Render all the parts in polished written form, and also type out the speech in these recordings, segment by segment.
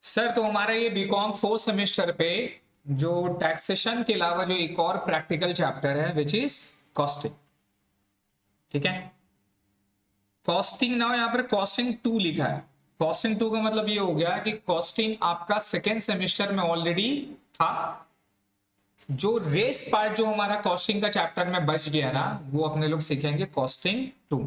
Sir तो हमारा ये बीकॉम फोर्थ सेमेस्टर पे जो टैक्सेशन के अलावा जो एक और प्रैक्टिकल चैप्टर है विच इज कॉस्टिंग। ठीक है, कॉस्टिंग ना यहाँ पर कॉस्टिंग 2 लिखा है। कॉस्टिंग 2 का मतलब ये हो गया कि कॉस्टिंग आपका सेकेंड सेमेस्टर में ऑलरेडी था। जो रेस पार्ट जो हमारा कॉस्टिंग का चैप्टर में बच गया ना, वो अपने लोग सीखेंगे कॉस्टिंग 2।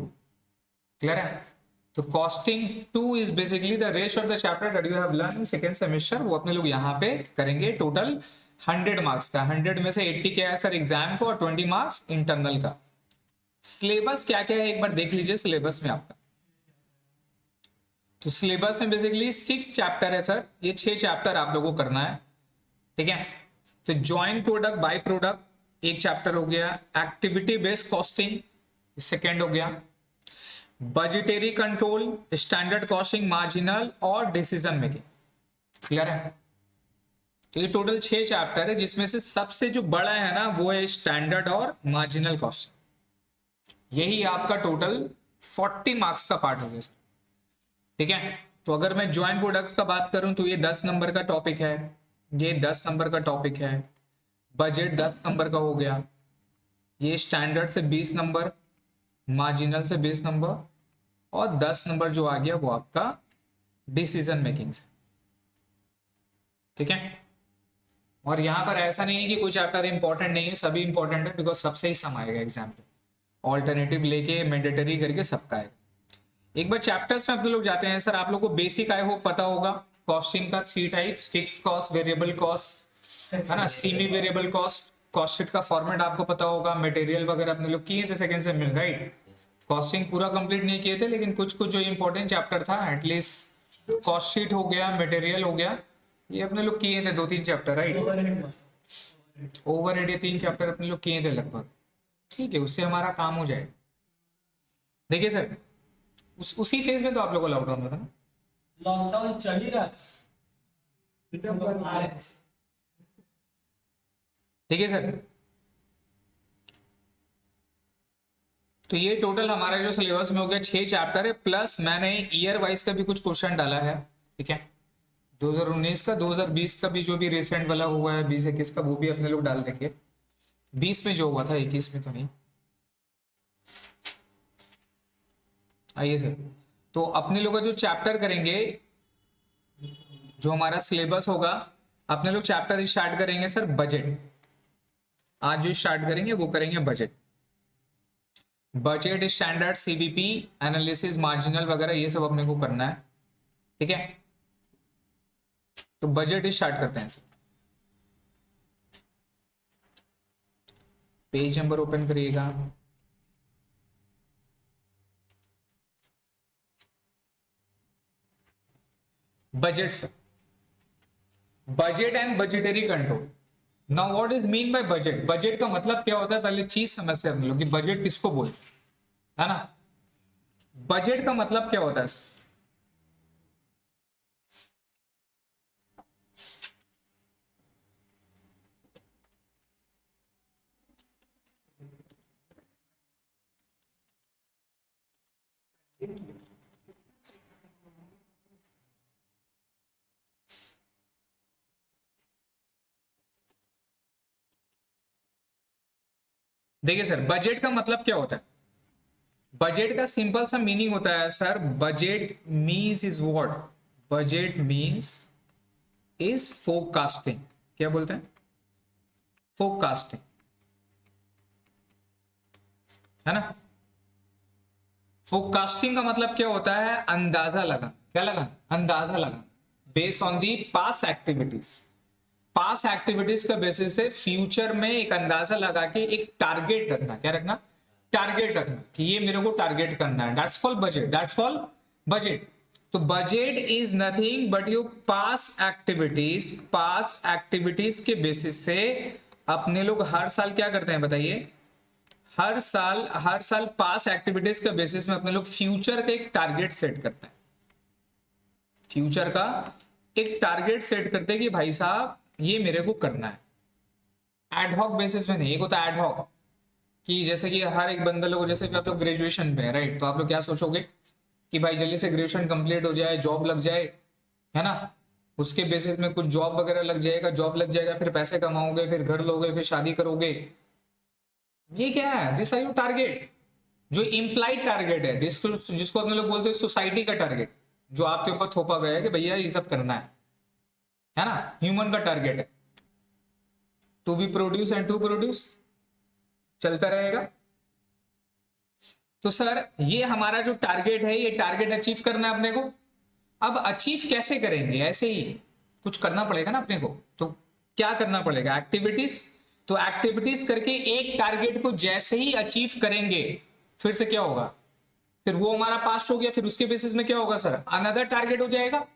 क्लियर है? तो costing 2 is basically the rest of the chapter that you have learn in second semester. वो अपने लोग यहाँ पे करेंगे। टोटल 100 मार्क्स का, 100 में से 80 क्या है सर एग्जाम को, और 20 मार्क्स इंटरनल का। सिलेबस क्या क्या है एक बार देख लीजिए सिलेबस में आपका। तो सिलेबस में बेसिकली 6 चैप्टर है सर, ये 6 चैप्टर आप लोगों को करना है। ठीक है, तो ज्वाइंट प्रोडक्ट बाय प्रोडक्ट एक चैप्टर हो गया, एक्टिविटी बेस्ड कॉस्टिंग सेकेंड हो गया, बजटेरी कंट्रोल, स्टैंडर्ड कॉस्टिंग, मार्जिनल और डिसीजन मेकिंग। क्लियर है? तो ये टोटल 6 चैप्टर है, जिसमें से सबसे जो बड़ा है ना वो है स्टैंडर्ड और मार्जिनल कॉस्टिंग। यही आपका टोटल 40 मार्क्स का पार्ट हो गया सर। ठीक है, तो अगर मैं ज्वाइंट प्रोडक्ट का बात करूं तो ये 10 नंबर का टॉपिक है, ये 10 नंबर का टॉपिक है। बजट 10 नंबर का हो गया, ये स्टैंडर्ड से 20 नंबर, मार्जिनल से 20 नंबर, और 10 नंबर जो आ गया वो आपका डिसीजन मेकिंग से। ठीक है, और यहां पर ऐसा नहीं है कि कोई चैप्टर इंपॉर्टेंट नहीं है, सभी इंपॉर्टेंट है, बिकॉज सबसे ही सम आएगा एग्जाम पे। ऑल्टरनेटिव लेके मैंडेटरी करके सबका आएगा। एक बार चैप्टर्स में आप लोग जाते हैं सर, आप लोग को बेसिक आई होप पता होगा कॉस्टिंग का 3 types, fix cost, variable cost, है ना, semi variable cost, cost sheet का फॉर्मेट आपको पता होगा, मटेरियल वगैरह अपने लोग किए थे सेकंड सेम में, राइट। कॉस्टिंग पूरा कंप्लीट नहीं किए थे, लेकिन कुछ कुछ जो इंपॉर्टेंट चैप्टर था एटलीस्ट कॉस्ट शीट हो गया, मटेरियल हो गया, ये अपने लोग किए थे 2-3 चैप्टर, राइट। ओवरहेड ये 3 चैप्टर अपने लोग किए थे लगभग। ठीक है, उससे हमारा काम हो जाए। देखिए सर, उसी फेज में तो आप लोगों को लॉकडाउन होता ना, लॉकडाउन चल ही रहा था। ठीक है सर। तो ये टोटल हमारा जो सिलेबस में हो गया 6 चैप्टर है, प्लस मैंने ईयर वाइज का भी कुछ क्वेश्चन डाला है। ठीक है, 2019 का, 2020 का भी जो भी रिसेंट वाला हुआ है, 20-21 का, वो भी अपने लोग डाल देंगे। 20 में जो हुआ था, 21 में तो नहीं। आइए सर, तो अपने लोग का जो चैप्टर करेंगे, जो हमारा सिलेबस होगा, अपने लोग चैप्टर स्टार्ट करेंगे सर बजट। आज जो स्टार्ट करेंगे वो करेंगे budget. Budget, standard, CBP, analysis, marginal वगैरह ये सब अपने को करना है। ठीक है, तो बजट स्टार्ट करते हैं सर। पेज नंबर ओपन करिएगा। Budget sir, budget and budgetary control. Now what is mean bye budget? Budget का मतलब क्या होता है, पहले चीज समझते हैं हम लोग कि बजट किसको बोलते है ना। बजट का मतलब क्या होता है सर? देखिए सर, बजट का मतलब क्या होता है? बजट का सिंपल सा मीनिंग होता है sir, budget means is what? Budget means is forecasting. क्या बोलते हैं? फोरकास्टिंग, है ना। फोरकास्टिंग का मतलब क्या होता है? अंदाजा लगा। क्या लगा? अंदाजा लगा, based on the past activities. Past activities का बेसिस से फ्यूचर में एक अंदाजा लगा के एक टारगेट रखना। क्या रखना? टारगेट रखना कि ये मेरे को टारगेट करना है। That's called budget, that's called budget. तो budget is nothing but your past activities के बेसिस से अपने लोग हर साल क्या करते हैं बताइए? हर साल पास्ट एक्टिविटीज के बेसिस में अपने लोग फ्यूचर का एक टारगेट सेट करते हैं। फ्यूचर का एक टारगेट सेट करते हैं कि भाई साहब ये मेरे को करना है। एडहॉक बेसिस में नहीं, एक होता है एडहॉक कि जैसे कि हर एक बंदा लोग, जैसे कि आप लोग ग्रेजुएशन पे है, राइट, तो आप लोग क्या सोचोगे कि भाई जल्दी से ग्रेजुएशन कंप्लीट हो जाए, जॉब लग जाए, है ना, उसके बेसिस में कुछ जॉब वगैरह लग जाएगा, जॉब लग जाएगा, फिर पैसे कमाओगे, फिर घर लोगे, फिर शादी करोगे। ये क्या है? दिस आर योर टारगेट, जो इम्प्लाइड टारगेट है, जिसको अपने लोग बोलते हैं सोसाइटी का टारगेट, जो आपके ऊपर थोपा गया है कि भैया ये सब करना है ना? ह्यूमन का टारगेट है to be produce and to produce, चलता रहेगा। तो सर ये हमारा जो टारगेट है, ये टारगेट अचीव करना है अपने को। अब अचीव कैसे करेंगे? ऐसे ही कुछ करना पड़ेगा ना अपने को। तो क्या करना पड़ेगा? एक्टिविटीज। तो एक्टिविटीज करके एक टारगेट को जैसे ही अचीव करेंगे, फिर से क्या होगा? फिर वो हमारा पास्ट हो गया, फिर उसके बेसिस में क्या होगा सर? अनदर टारगेट हो जाएगा,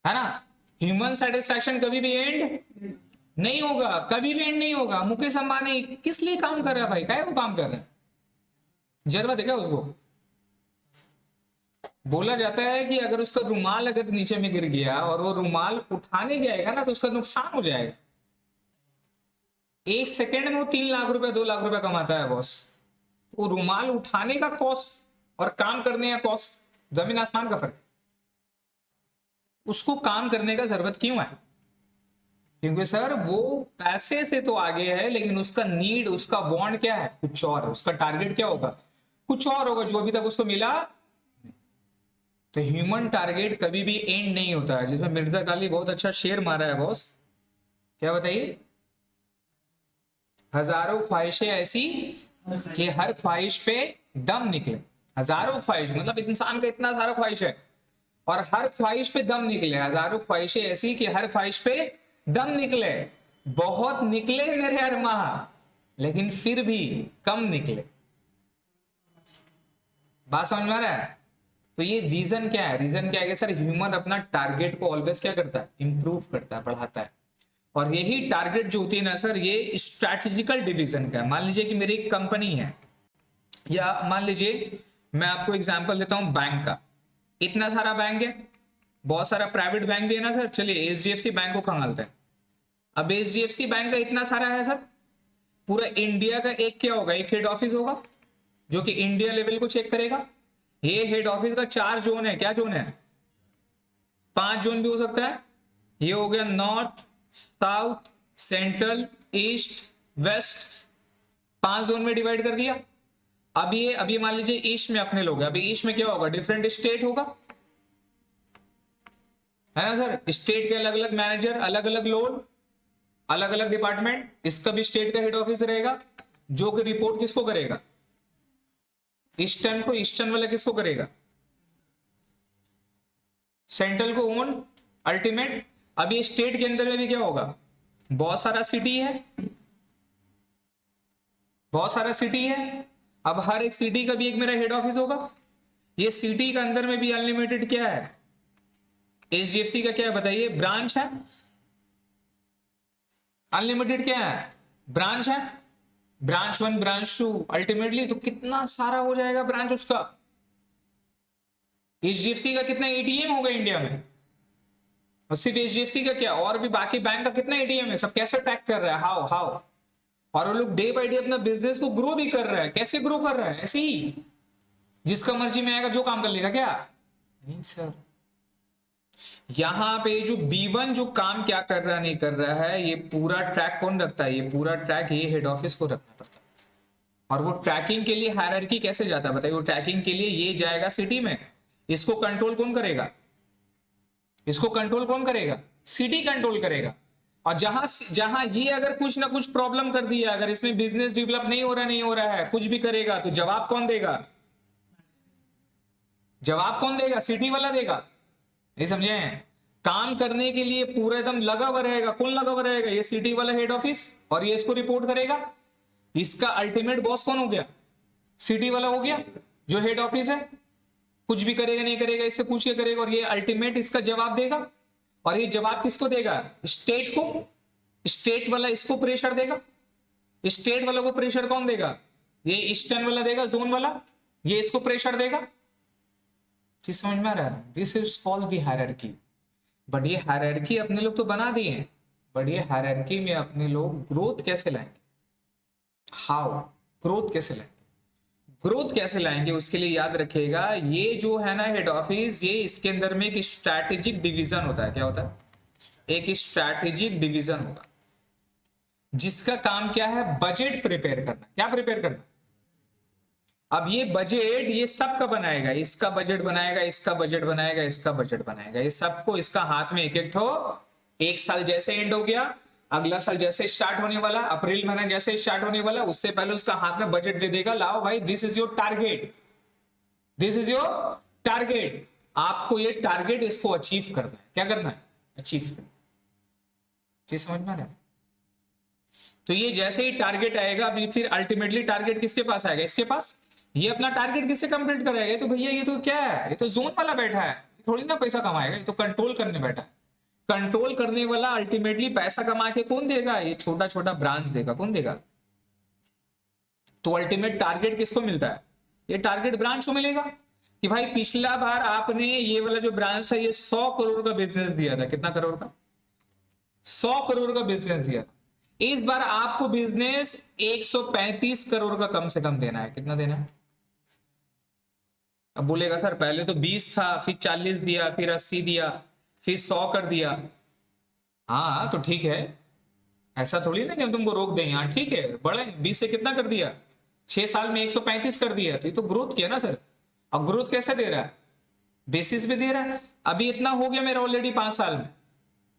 है ना? ह्यूमन सेटिस्फैक्शन कभी भी एंड नहीं होगा, कभी भी एंड नहीं होगा। मुकेश अंबानी किस लिए काम कर रहा है भाई? क्या वो काम कर रहा है? जरूरत है क्या उसको? बोला जाता है कि अगर उसका रुमाल अगर नीचे में गिर गया और वो रुमाल उठाने जाएगा ना, तो उसका नुकसान हो जाएगा। एक सेकंड में वो 3 लाख रुपए 2 लाख रुपए कमाता है बॉस। वो रुमाल उठाने का कॉस्ट और काम करने का कॉस्ट जमीन आसमान का फर्क। उसको काम करने का जरूरत क्यों है? क्योंकि सर वो पैसे से तो आगे है, लेकिन उसका नीड, उसका वांट क्या है? कुछ और। उसका टारगेट क्या होगा? कुछ और होगा, जो अभी तक उसको मिला। तो ह्यूमन टारगेट कभी भी एंड नहीं होता है, जिसमें मिर्जा गाली बहुत अच्छा शेर मारा है बॉस। क्या बताइए? हजारों ख्वाहिशें ऐसी कि हर ख्वाहिश पे दम निकले। हजारों ख्वाहिश मतलब इंसान का इतना सारा ख्वाहिश है और हर ख्वाहिश पे दम निकले। हजारों ख्वाहिशें ऐसी कि हर ख्वाहिश पे दम निकले। बहुत निकले मेरे अरमां, लेकिन फिर भी कम निकले। बात समझ में आ रहा है? तो ये रीजन क्या है? रीजन क्या है कि सर ह्यूमन अपना टारगेट को ऑलवेज क्या करता है? इंप्रूव करता है, बढ़ाता है। और यही टारगेट जो होती है ना सर, ये स्ट्रैटेजिकल डिवीजन का है। मान लीजिए कि मेरी एक कंपनी है, या मान लीजिए मैं आपको एग्जांपल देता हूं बैंक का। इतना सारा बैंक है, बहुत सारा प्राइवेट बैंक भी है ना सर। चलिए एचडीएफसी बैंक को खंगालते हैं। अब एचडीएफसी बैंक का इतना सारा है सर, पूरा इंडिया का एक क्या होगा? एक हेड ऑफिस होगा जो कि इंडिया लेवल को चेक करेगा। ये हेड ऑफिस का 4 जोन है। क्या जोन है? 5 जोन भी हो सकता है। ये हो गया north, south, central, east, west. 5 zone में डिवाइड कर दिया। अब ये मान लीजिए ईस्ट में अपने लोग हैं। अभी ईस्ट में क्या होगा? डिफरेंट स्टेट होगा, है ना सर? स्टेट के अलग अलग मैनेजर, अलग अलग लोग, अलग अलग डिपार्टमेंट। इसका भी स्टेट का हेड ऑफिस रहेगा, जो कि रिपोर्ट किसको करेगा? ईस्टर्न को। ईस्टर्न वाला किसको करेगा? सेंट्रल को ओन अल्टीमेट। अब ये स्टेट के अंदर में भी क्या होगा? बहुत सारा सिटी है, बहुत सारा सिटी है। अब हर एक सिटी का भी एक मेरा हेड ऑफिस होगा। ये सिटी का अंदर में भी अनलिमिटेड क्या है? एचडीएफसी का क्या है बताइए? ब्रांच है। अनलिमिटेड क्या है? ब्रांच है। ब्रांच 1, ब्रांच 2, अल्टीमेटली तो कितना सारा हो जाएगा ब्रांच उसका। एचडीएफसी का कितना एटीएम होगा इंडिया में? और सिर्फ एचडीएफसी का क्या, और भी बाकी बैंक का कितना एटीएम है? सब कैसे ट्रैक कर रहा है? हाउ। और वो लोग डे बाय डे अपना बिजनेस को ग्रो भी कर रहा है। कैसे ग्रो कर रहा है? ऐसे ही जिसका मर्जी में आएगा जो काम कर लेगा क्या? नहीं सर। यहां पे जो B1 जो काम क्या कर रहा नहीं कर रहा है, ये पूरा ट्रैक कौन रखता है? ये पूरा ट्रैक ये हेड ऑफिस को रखना पड़ता है। और वो ट्रैकिंग के लिए हायरार्की कैसे जाता है बताइए? वो ट्रैकिंग के लिए ये जाएगा सिटी में। इसको कंट्रोल कौन करेगा? इसको कंट्रोल कौन करेगा? सिटी कंट्रोल करेगा। और जहां ये अगर कुछ ना कुछ प्रॉब्लम कर दिया, अगर इसमें बिजनेस डेवलप नहीं हो रहा है, कुछ भी करेगा, तो जवाब कौन देगा? जवाब कौन देगा? सिटी वाला देगा। नहीं समझे? काम करने के लिए पूरा एकदम लगा हुआ रहेगा। कौन लगा हुआ रहेगा? ये सिटी वाला हेड ऑफिस। और ये इसको रिपोर्ट करेगा। इसका अल्टीमेट बॉस कौन हो गया? सिटी वाला हो गया, जो हेड ऑफिस है। कुछ भी करेगा नहीं करेगा इससे पूछ के करेगा, और ये अल्टीमेट इसका जवाब देगा। और ये जवाब किसको देगा? स्टेट को। स्टेट वाला इसको प्रेशर देगा। स्टेट वाला को प्रेशर कौन देगा? ये ईस्टर्न वाला देगा, जोन वाला। ये इसको प्रेशर देगा। चीज समझ में आ रहा है? This is called the hierarchy. But ये हायरार्की अपने लोग तो बना दिए हैं, बट ये हायरार्की में अपने लोग ग्रोथ कैसे लाएंगे? हाउ ग्रोथ कैसे लाएंगे? ग्रोथ कैसे लाएंगे उसके लिए याद रखिएगा, ये जो है ना हेड ऑफिस, ये इसके अंदर में एक स्ट्रैटेजिक डिवीजन होता है। क्या होता है? एक स्ट्रैटेजिक डिवीजन होगा जिसका काम क्या है? बजट प्रिपेयर करना। क्या प्रिपेयर करना? अब ये बजट ये सबका बनाएगा, इसका बजट बनाएगा, इसका बजट बनाएगा, इसका बजट बनाएगा, ये सबको इसका हाथ में एक एक ठो। एक साल जैसे एंड हो गया, अगला साल जैसे स्टार्ट होने वाला, अप्रैल महीना जैसे स्टार्ट होने वाला, उससे पहले उसका हाथ में बजट दे देगा, लाओ भाई this is your target, this is your target. आपको ये टारगेट इसको अचीव करना है। क्या करना है? अचीव करना। चीज समझ में आ रहा है? तो ये जैसे ही टारगेट आएगा, अभी फिर अल्टीमेटली टारगेट किसके पास आएगा? इसके पास। ये अपना टारगेट किससे कंप्लीट कराएगा? तो भैया ये तो क्या है, ये तो जोन वाला बैठा है, थोड़ी ना पैसा कमाएगा, ये तो कंट्रोल करने बैठा है। कंट्रोल करने वाला अल्टीमेटली पैसा कमा के कौन देगा? ये छोटा छोटा ब्रांच देगा। कौन देगा? तो अल्टीमेट टारगेट किसको मिलता है? ये टारगेट ब्रांच को मिलेगा कि भाई पिछला बार आपने ये वाला जो ब्रांच था ये 100 करोड़ का बिजनेस दिया था। कितना करोड़ का? 100 करोड़ का बिजनेस दिया था। इस बार आपको बिजनेस 135 करोड़ का कम से कम देना है। कितना देना है? अब बोलेगा सर पहले तो 20 था, फिर 40 दिया, फिर 80 दिया, फिर 100 कर दिया। हाँ तो ठीक है, ऐसा थोड़ी ना कि हम तुमको रोक दें। हाँ ठीक है, बड़े 20 से कितना कर दिया? 6 साल में 135 कर दिया, तो ये तो ग्रोथ किया ना सर। अब ग्रोथ कैसे दे रहा है? बेसिस पे दे रहा है। अभी इतना हो गया मेरा ऑलरेडी 5 साल में,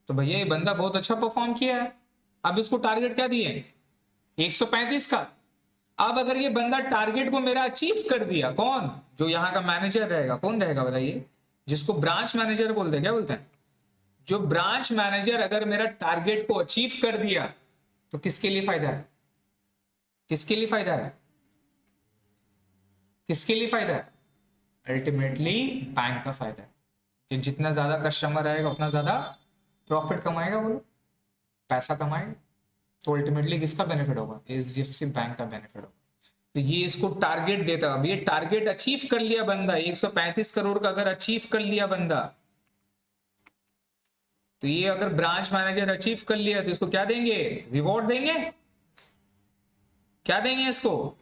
तो भैया ये बंदा बहुत अच्छा परफॉर्म किया है। अब इसको टारगेट क्या दिए? 135 का। अब अगर ये बंदा टारगेट को मेरा अचीव कर दिया, कौन? जो यहाँ का मैनेजर रहेगा। कौन रहेगा बताइए? जिसको ब्रांच मैनेजर बोलते हैं। क्या बोलते हैं? जो ब्रांच मैनेजर अगर मेरा टारगेट को अचीव कर दिया, तो किसके लिए फायदा है? किसके लिए फायदा है? किसके लिए फायदा है? अल्टीमेटली बैंक का फायदा है कि जितना ज्यादा कस्टमर आएगा उतना ज्यादा प्रॉफिट कमाएगा, वो लोग पैसा कमाएगा। तो अल्टीमेटली किसका बेनिफिट होगा? एचडीएफसी बैंक का बेनिफिट होगा। तो ये इसको टारगेट देता है। अब ये टारगेट अचीव कर लिया बंदा, 135 करोड़ का अगर अचीव कर लिया बंदा, तो ये अगर ब्रांच मैनेजर अचीव कर लिया तो इसको क्या देंगे? रिवॉर्ड देंगे। क्या देंगे इसको?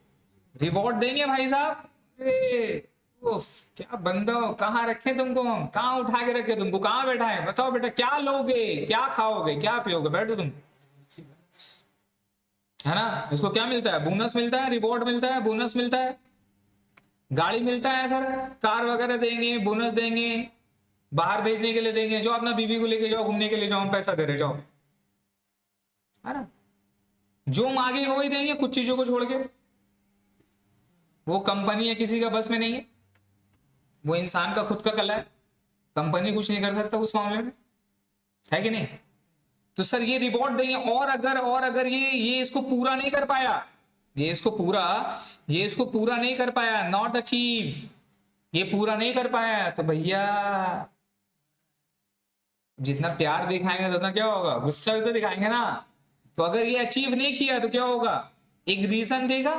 रिवॉर्ड देंगे भाई साहब। उफ, क्या बंदा, कहाँ रखे तुमको हम? कहाँ उठा के रखे तुमको? कहाँ बैठा है? बताओ बेटा, क्या लोगे, क्या खाओगे, क्या पियोगे? बैठो तुम, है ना? इसको क्या मिलता है? बोनस मिलता है, रिवॉर्ड मिलता है, बोनस मिलता है, गाड़ी मिलता है सर, कार वगैरह देंगे, बोनस देंगे, बाहर भेजने के लिए देंगे, जो अपना बीवी को लेके जाओ, घूमने के लिए जाओ, हम पैसा दे रहे, जाओ, है ना? जो मांगे वही देंगे, कुछ चीजों को छोड़ के। वो कंपनी है किसी का बस में नहीं है, वो इंसान का खुद का कला है, कंपनी कुछ नहीं कर सकता उस मामले में, है कि नहीं? तो सर ये रिवॉर्ड देंगे। और अगर ये इसको पूरा नहीं कर पाया, ये इसको पूरा नहीं कर पाया, नॉट अचीव, ये पूरा नहीं कर पाया, तो भैया जितना प्यार दिखाएंगे तो उतना क्या होगा? गुस्सा भी तो दिखाएंगे ना। तो अगर ये अचीव नहीं किया तो क्या होगा? एक रीजन देगा,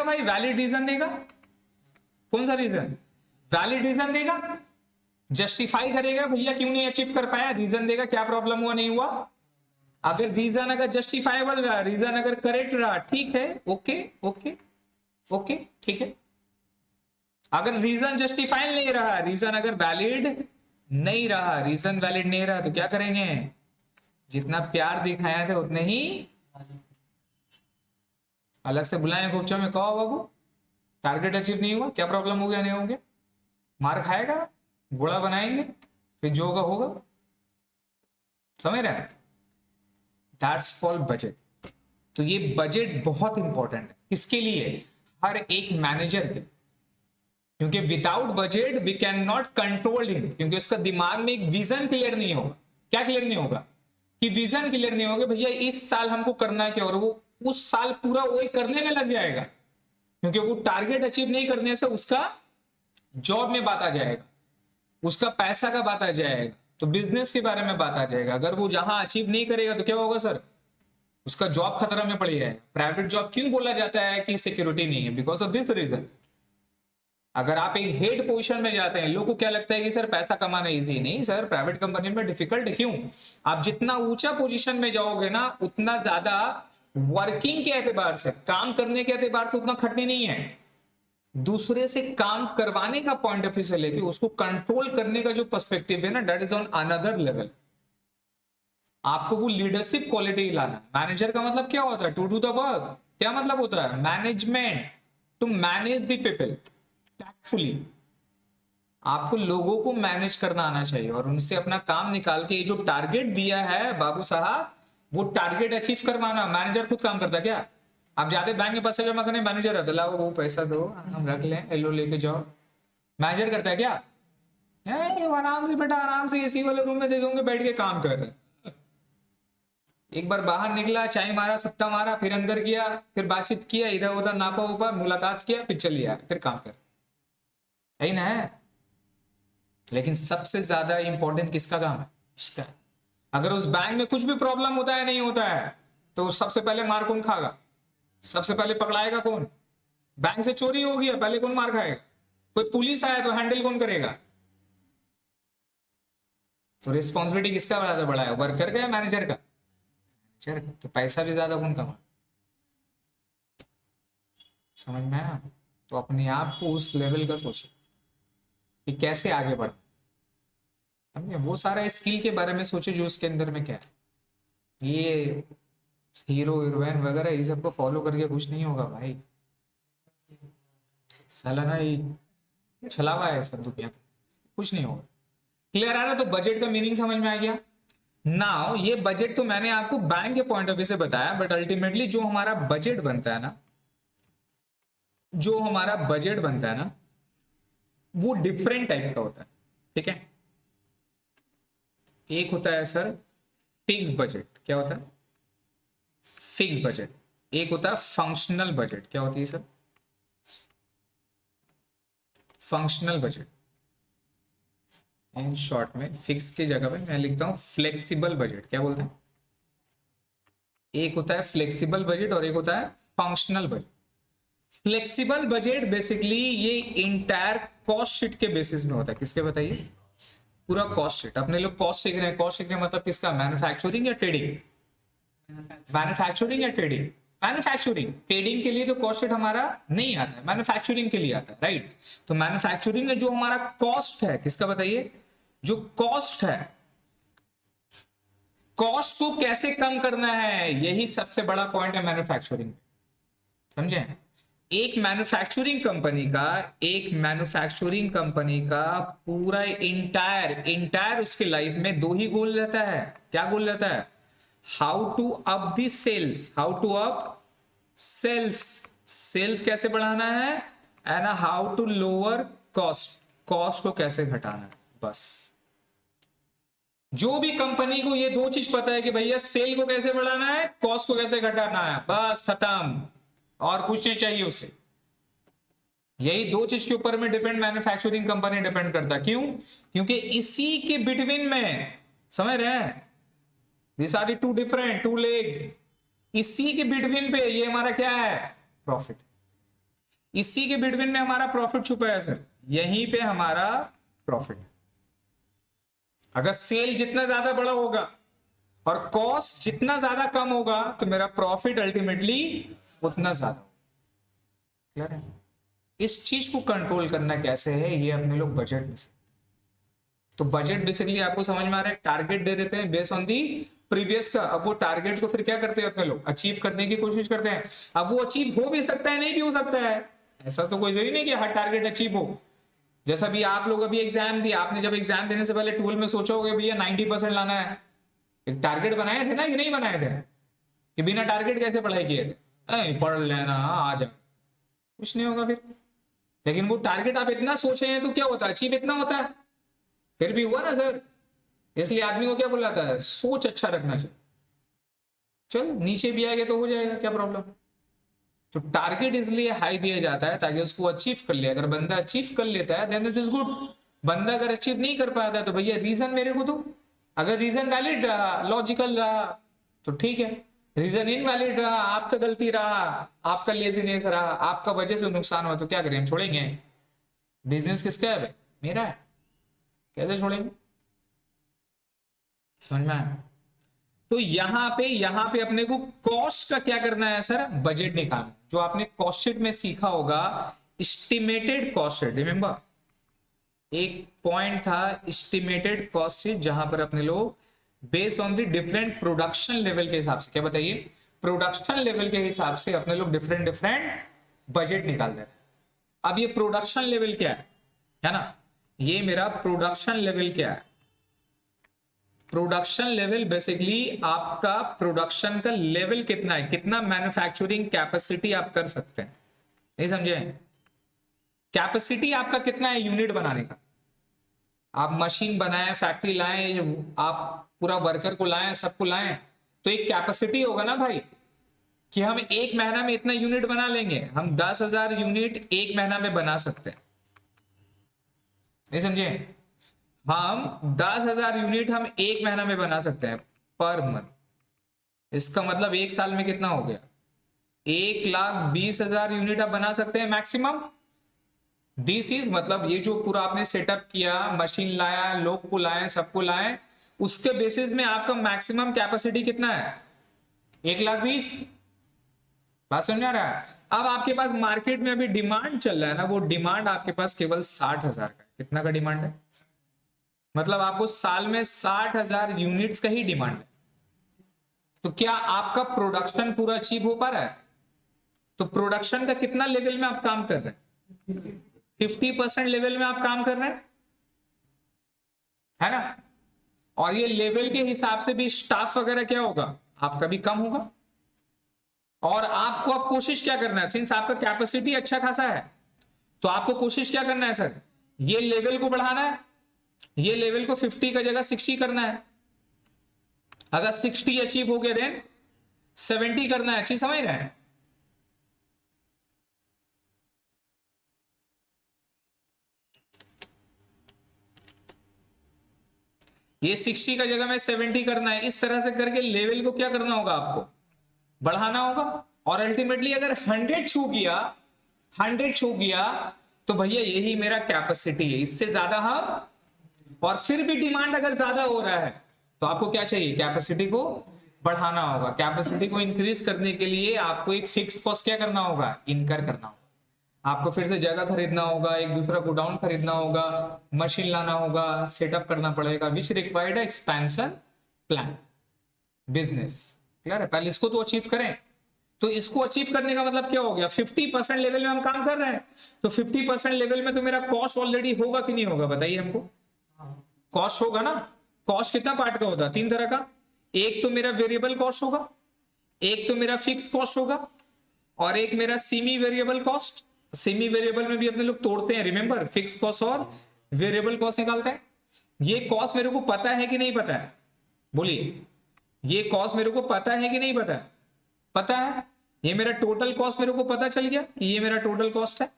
भाई, वैलिड रीजन देगा। कौन सा रीजन? वैलिड रीजन देगा, जस्टिफाई करेगा भैया क्यों नहीं अचीव कर पाया, रीजन देगा, क्या प्रॉब्लम हुआ, नहीं हुआ। अगर रीजन अगर जस्टिफाइबल रहा, रीजन अगर करेक्ट रहा, ठीक है, ओके ओके ओके, ठीक है। अगर रीजन जस्टिफाई नहीं रहा, रीजन अगर वैलिड नहीं रहा, रीजन वैलिड नहीं रहा, तो क्या करेंगे? जितना प्यार दिखाया था उतने ही अलग से बुलाएं, गुप्चा में, कहो बाबू टारगेट अचीव नहीं हुआ, क्या प्रॉब्लम हो गया, नहीं हो गया, मार खाएगा, घोड़ा बनाएंगे, फिर जो होगा होगा। समझ रहे हैं? That's called budget. तो ये बजट बहुत इंपॉर्टेंट है। किसके लिए? हर एक मैनेजर के, क्योंकि without budget we can not control him, क्योंकि उसका दिमाग में एक विजन क्लियर नहीं होगा। क्या क्लियर नहीं होगा? कि विजन क्लियर नहीं होगा, भैया इस साल हमको करना है क्या, और वो उस साल पूरा वही करने में लग जाएगा, क्योंकि वो टारगेट अचीव नहीं करने से उसका जॉब में बात आ जाएगा, उसका पैसा का बात आ जाएगा, तो बिजनेस के बारे में बात आ जाएगा। अगर वो जहां अचीव नहीं करेगा तो क्या होगा सर? उसका जॉब खतरा में पड़ जाएगा। प्राइवेट जॉब क्यों बोला जाता है कि सिक्योरिटी नहीं है? Because of this reason. अगर आप एक हेड पोजीशन में जाते हैं, लोगों को क्या लगता है कि सर पैसा कमाना इजी, नहीं सर, प्राइवेट कंपनी में डिफिकल्ट है। क्यों? आप जितना ऊंचा पोजीशन में जाओगे ना, उतना ज्यादा वर्किंग के एतबार से, काम करने के एतबार से उतना खटनी नहीं है, दूसरे से काम करवाने का पॉइंट ऑफ व्यू से लेके उसको कंट्रोल करने का जो पर्सपेक्टिव है ना, that is on another level. आपको वो लीडरशिप क्वालिटी लाना। मैनेजर का मतलब क्या होता है? To do the work. क्या मतलब होता है? Management, to manage the people tactfully. आपको लोगों को मैनेज करना आना चाहिए और उनसे अपना काम निकाल के ये जो टारगेट दिया है बाबू साहब, वो टारगेट अचीव करवाना। मैनेजर खुद काम करता क्या? आप जाते बैंक में पैसा जमा करने, मैनेजर रहता, लाओ वो पैसा दो, हम रख लें, लो लेके जाओ। मैनेजर करता है क्या? वो आराम से बेटा, आराम से एसी वाले रूम में देखोगे बैठ के काम कर रहे हैं। एक बार बाहर निकला, चाय मारा, सुट्टा मारा, फिर अंदर गया, फिर बातचीत किया, इधर उधर नापा ऊपर, मुलाकात किया, फिर चलिए आया, फिर काम कर। यही ना है। लेकिन सबसे ज्यादा इंपॉर्टेंट किसका काम है? इसका। अगर उस बैंक में कुछ भी प्रॉब्लम होता है, नहीं होता है, तो सबसे पहले मार कौन खाएगा? सबसे पहले पकड़ाएगा कौन? बैंक से चोरी हो गया, पहले कौन मार खाएगा? कोई पुलिस आया तो हैंडल कौन करेगा? तो रिस्पॉन्सिबिलिटी किसका ज्यादा बड़ा है? वर्कर का या मैनेजर का? तो पैसा भी ज्यादा कौन कमा? समझ में आया? तो अपने आप को उस लेवल का सोचे कि कैसे आगे बढ़। समझे? वो सारा स्किल के बारे में सोचे जो उसके अंदर में क्या है। ये हीरो हीरोइन वगैरह ये सबको फॉलो करके कुछ नहीं होगा भाई। सालाना ये छलावा है सब दुनिया में, कुछ नहीं होगा। क्लियर आ रहा? तो बजट का मीनिंग समझ में आ गया। नाउ ये बजट तो मैंने आपको बैंक के पॉइंट ऑफ व्यू से बताया, बट अल्टीमेटली जो हमारा बजट बनता है ना, जो हमारा बजट बनता है ना, वो डिफरेंट टाइप का होता है। ठीक है? एक होता है सर फिक्स बजट। क्या होता है? Fix budget. एक होता है फंक्शनल बजट। क्या होती है sir? Functional budget. In short में फिक्स की जगह पे मैं लिखता हूं फ्लेक्सिबल बजट। क्या बोलते हैं? एक होता है फ्लेक्सिबल बजट और एक होता है functional budget. Flexible budget basically ये इंटायर कॉस्ट शीट के बेसिस में होता है। किसके बताइए? पूरा कॉस्ट शीट। अपने लोग कॉस्ट सीख रहे हैं। कॉस्ट सीख रहे हैं मतलब किसका? मैन्युफैक्चरिंग या ट्रेडिंग? मैन्युफैक्चरिंग या ट्रेडिंग? मैन्युफैक्चरिंग। ट्रेडिंग के लिए तो कॉस्ट शीट हमारा नहीं आता है, मैन्युफैक्चरिंग के लिए आता है, राइट? तो मैन्युफैक्चरिंग में जो हमारा कॉस्ट है, किसका बताइए? जो कॉस्ट है, कॉस्ट को कैसे कम करना है, यही सबसे बड़ा पॉइंट है मैन्युफैक्चरिंग। समझे? एक मैन्युफैक्चरिंग कंपनी का पूरा इंटायर उसके लाइफ में दो ही गोल रहता है। क्या गोल रहता है? How to up the sales, how to up sales, sales कैसे बढ़ाना है, and how to lower cost, cost को कैसे घटाना है। बस जो भी कंपनी को ये दो चीज पता है कि भैया सेल को कैसे बढ़ाना है, कॉस्ट को कैसे घटाना है, बस खत्म, और कुछ नहीं चाहिए उसे। यही दो चीज के ऊपर में डिपेंड मैन्युफैक्चरिंग कंपनी डिपेंड करता है। क्यों? क्योंकि इसी के बिटवीन में, समझ रहे हैं, this are two different two leg, इसी के बिटवीन पे ये हमारा क्या है? प्रॉफिट। इसी के बिटवीन में हमारा प्रॉफिट छुपा है सर, यहीं पे हमारा प्रॉफिट। अगर सेल जितना ज्यादा बड़ा होगा और कॉस्ट जितना ज्यादा कम होगा तो मेरा प्रॉफिट अल्टीमेटली उतना ज्यादा। क्लियर है? इस चीज को कंट्रोल करना कैसे है, ये अपने लोग बजट में से। तो बजट बेसिकली आपको समझ में आ रहा है, टारगेट दे देते हैं बेस्ड ऑन दी प्रीवियस का। अब वो टारगेट को फिर क्या करते हैं अपने लोग? अचीव करने की कोशिश करते हैं। अब वो अचीव हो भी सकता है, नहीं भी हो सकता है, ऐसा तो कोई जरूरी नहीं कि हर टारगेट अचीव हो। जैसा भी आप लोग अभी एग्जाम दिए, आपने जब एग्जाम देने से पहले 12 में सोचा होगा भैया 90% लाना है, एक टारगेट बनाए थे ना कि नहीं बनाए थे? कि बिना टारगेट कैसे पढ़ाई किए थे? पढ़ लेना आ जा, कुछ नहीं होगा फिर। लेकिन वो टारगेट आप इतना सोचे हैं तो क्या होता है? अचीव इतना होता है, फिर भी हुआ ना सर। इसलिए आदमी को क्या बुलाता है? सोच अच्छा रखना चाहिए। चल नीचे भी आएगा तो हो जाएगा, क्या प्रॉब्लम? तो टारगेट इसलिए हाई दिया जाता है ताकि उसको अचीव कर ले। अगर बंदा अचीव कर लेता है देन इट इज गुड। बंदा अगर अचीव नहीं कर पाता तो भैया रीजन मेरे को दो। अगर रीजन वैलिड रहा, लॉजिकल रहा, तो ठीक है। रीजन इनवैलिड रहा, आपका गलती रहा, आपका लेजीनेस रहा, आपका वजह से नुकसान हुआ, तो क्या करें? हम छोड़ेंगे? बिजनेस किसका है भाई? मेरा है, कैसे छोड़ेंगे? समझ में आया? तो यहां पे अपने को कॉस्ट का क्या करना है सर, बजट निकालना। जो आपने कॉस्ट शीट में सीखा होगा, एस्टिमेटेड कॉस्ट शीट, रिमेंबर एक पॉइंट था एस्टिमेटेड कॉस्ट शीट, जहां पर अपने लोग based on the different production level के हिसाब से, क्या बताइए, प्रोडक्शन लेवल के हिसाब से अपने लोग डिफरेंट डिफरेंट बजट निकालते थे। अब ये प्रोडक्शन लेवल क्या है ना, ये मेरा प्रोडक्शन लेवल क्या है, प्रोडक्शन लेवल बेसिकली आपका प्रोडक्शन का लेवल कितना है, कितना मैन्युफैक्चरिंग कैपेसिटी आप कर सकते हैं, नहीं समझे, कैपेसिटी आपका कितना है यूनिट बनाने का। आप मशीन बनाए, फैक्ट्री लाए, आप पूरा वर्कर को लाए, सबको लाए, तो एक कैपेसिटी होगा ना भाई, कि हम एक महीना में इतना यूनिट बना लेंगे, हम 10,000 यूनिट एक महीना में बना सकते हैं, नहीं समझे, हम 10,000 यूनिट हम एक महीना में बना सकते हैं पर मंथ। इसका मतलब एक साल में कितना हो गया, 1,20,000 यूनिट आप बना सकते हैं मैक्सिमम। दिस इज मतलब ये जो पूरा आपने सेटअप किया, मशीन लाया, लोग को लाए, सबको लाए, उसके बेसिस में आपका मैक्सिमम कैपेसिटी कितना है, 1,20,000। बात समझ आ रहा है। अब आपके पास मार्केट में अभी डिमांड चल रहा है ना, वो डिमांड आपके पास केवल 60,000 का है। कितना का डिमांड है, मतलब आपको साल में 60,000 यूनिट्स का ही डिमांड है। तो क्या आपका प्रोडक्शन पूरा अचीव हो पा रहा है, तो प्रोडक्शन का कितना लेवल में आप काम कर रहे हैं, 50% लेवल में आप काम कर रहे हैं, है ना। और ये लेवल के हिसाब से भी स्टाफ वगैरह क्या होगा, आपका भी कम होगा। और आपको अब कोशिश क्या करना है, सिंस आपका कैपेसिटी अच्छा खासा है, तो आपको कोशिश क्या करना है सर, ये लेवल को बढ़ाना है, ये लेवल को 50 का जगह 60 करना है। अगर 60 अचीव हो गया देन 70 करना है, अच्छी समझ रहे हैं। ये 60 का जगह में 70 करना है, इस तरह से करके लेवल को क्या करना होगा, आपको बढ़ाना होगा। और अल्टीमेटली अगर 100 छू गया, 100 छू गया, तो भैया यही मेरा कैपेसिटी है, इससे ज्यादा हम, और फिर भी डिमांड अगर ज्यादा हो रहा है, तो आपको क्या चाहिए, कैपेसिटी को बढ़ाना होगा। कैपेसिटी को इंक्रीज करने के लिए आपको एक फिक्स कॉस्ट क्या करना होगा, इनकर करना होगा। आपको फिर से जगह खरीदना होगा, एक दूसरा गोडाउन खरीदना होगा, मशीन लाना होगा, सेटअप करना पड़ेगा, which required expansion plan business. Clear है, पहले इसको तो अचीव करें। तो इसको अचीव करने का मतलब क्या हो गया, 50% लेवल में हम काम कर रहे हैं, तो 50% लेवल में तो मेरा कॉस्ट ऑलरेडी होगा कि नहीं होगा, बताइए हमको। कॉस्ट होगा ना। कॉस्ट कितना पार्ट का होता है, 3 तरह का, एक तो मेरा वेरिएबल कॉस्ट होगा, एक तो मेरा फिक्स कॉस्ट होगा, और एक मेरा semi variable cost. Semi variable में भी अपने लोग तोड़ते हैं, रिमेंबर, फिक्स कॉस्ट और वेरिएबल कॉस्ट निकालते हैं। ये कॉस्ट मेरे को पता है कि नहीं पता है, बोलिए, ये कॉस्ट मेरे को पता है कि नहीं पता है, पता है। ये मेरा टोटल कॉस्ट मेरे को पता चल गया कि ये मेरा टोटल कॉस्ट है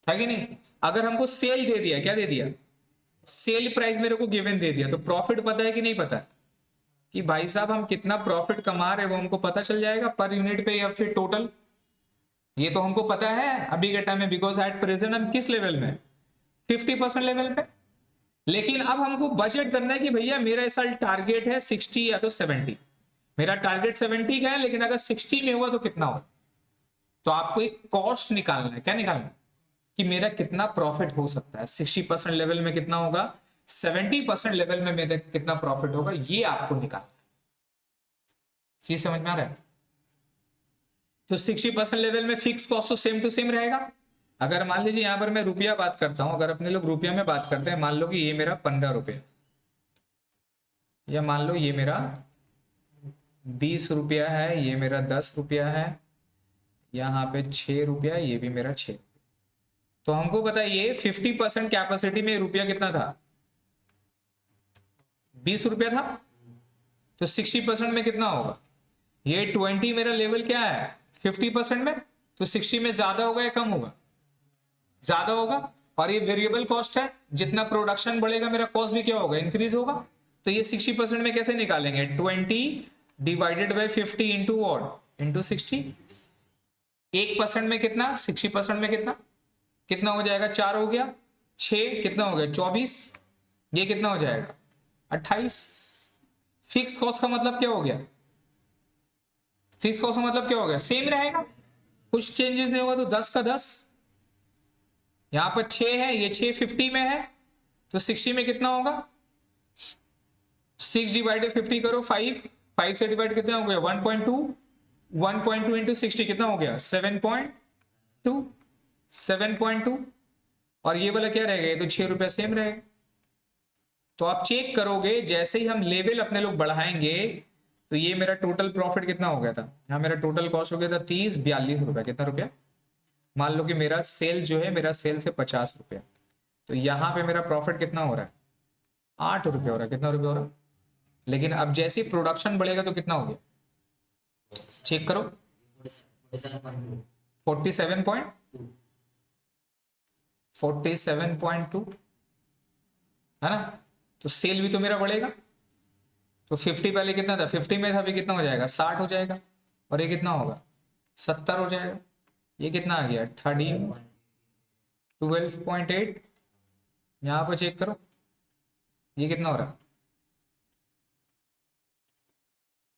कि नहीं। अगर हमको सेल दे दिया, क्या दे दिया, सेल प्राइस मेरे को गिवन दे दिया, तो प्रॉफिट पता है कि नहीं पता है, कि भाई साहब हम कितना प्रॉफिट कमा रहे हैं वो हमको पता चल जाएगा पर यूनिट पे या फिर टोटल, ये तो हमको पता है अभी के टाइम में, बिकॉज एट प्रेजेंट हम किस लेवल में, 50% लेवल पे। लेकिन अब हमको बजट करना है कि भैया मेरा इस साल टारगेट है 60 या तो 70, मेरा टारगेट 70 का है, लेकिन अगर 60 में हुआ तो कितना हो। तो आपको एक कॉस्ट निकालना है, क्या निकालना है, कि मेरा कितना प्रॉफिट हो सकता है, 60% लेवल में कितना होगा, 70% लेवल में मेरा कितना प्रॉफिट होगा, ये आपको निकालना है। चीज समझ में आ रहा है। तो 60% लेवल में फिक्स कॉस्ट तो सेम टू सेम रहेगा। अगर मान लीजिए यहां पर मैं रुपया बात करता हूं, अगर अपने लोग रुपया में बात करते हैं, मान लो कि ये मेरा 15 रुपया, या मान लो ये मेरा 20 रुपया है, ये मेरा 10 रुपया है, यहाँ पे 6 रुपया, ये भी मेरा 6। तो हमको बताइए 50% कैपेसिटी में रुपया कितना था, 20 रुपया था, तो 60% में कितना होगा, ये 20 मेरा लेवल क्या है 50% में, तो 60 में ज्यादा होगा या कम होगा, ज्यादा होगा। और ये वेरिएबल कॉस्ट है, जितना प्रोडक्शन बढ़ेगा मेरा कॉस्ट भी क्या होगा, इंक्रीज होगा। तो ये 60% में कैसे निकालेंगे, 20 divided by 50 into what, into 60। 1% में कितना, 60% में कितना, कितना हो जाएगा, 4 हो गया, 6 कितना हो गया, 24, ये कितना हो जाएगा 28। फिक्स कॉस्ट का मतलब क्या हो गया? फिक्स कॉस्ट का मतलब क्या हो गया? सेम रहेगा, कुछ चेंजेस नहीं होगा। तो 10 का 10, यहां पर 6 है, ये 6 50 में है, तो 60 में कितना होगा? 6 डिवाइडेड 50 करो, 5 से डिवाइड कितना हो गया? 1.2, 1.2 इंटू 60 कितना हो गया? 7.2, 7.2। और ये वाला क्या रहेगा? ये तो 6 रुपया सेम रहेगा। तो आप चेक करोगे जैसे ही हम लेवल अपने लोग बढ़ाएंगे, तो ये मेरा टोटल प्रॉफिट कितना हो गया था? यहाँ मेरा टोटल कॉस्ट हो गया था 30-42 रुपया। कितना रुपया? मान लो कि मेरा सेल जो है, मेरा सेल से 50 रुपया, तो यहाँ पे मेरा प्रॉफिट कितना हो रहा है? 8 रुपया हो रहा है। कितना रुपया हो रहा है? लेकिन अब जैसे प्रोडक्शन बढ़ेगा तो कितना हो गया? चेक करो, 47.2 है ना? तो सेल भी तो मेरा बढ़ेगा। तो 50 पहले कितना था? 50 में था, अभी कितना हो जाएगा? 60 हो जाएगा। और ये कितना होगा? 70 हो जाएगा। ये कितना आ गया? 13, 12.8। यहां पर चेक करो, ये कितना हो रहा है?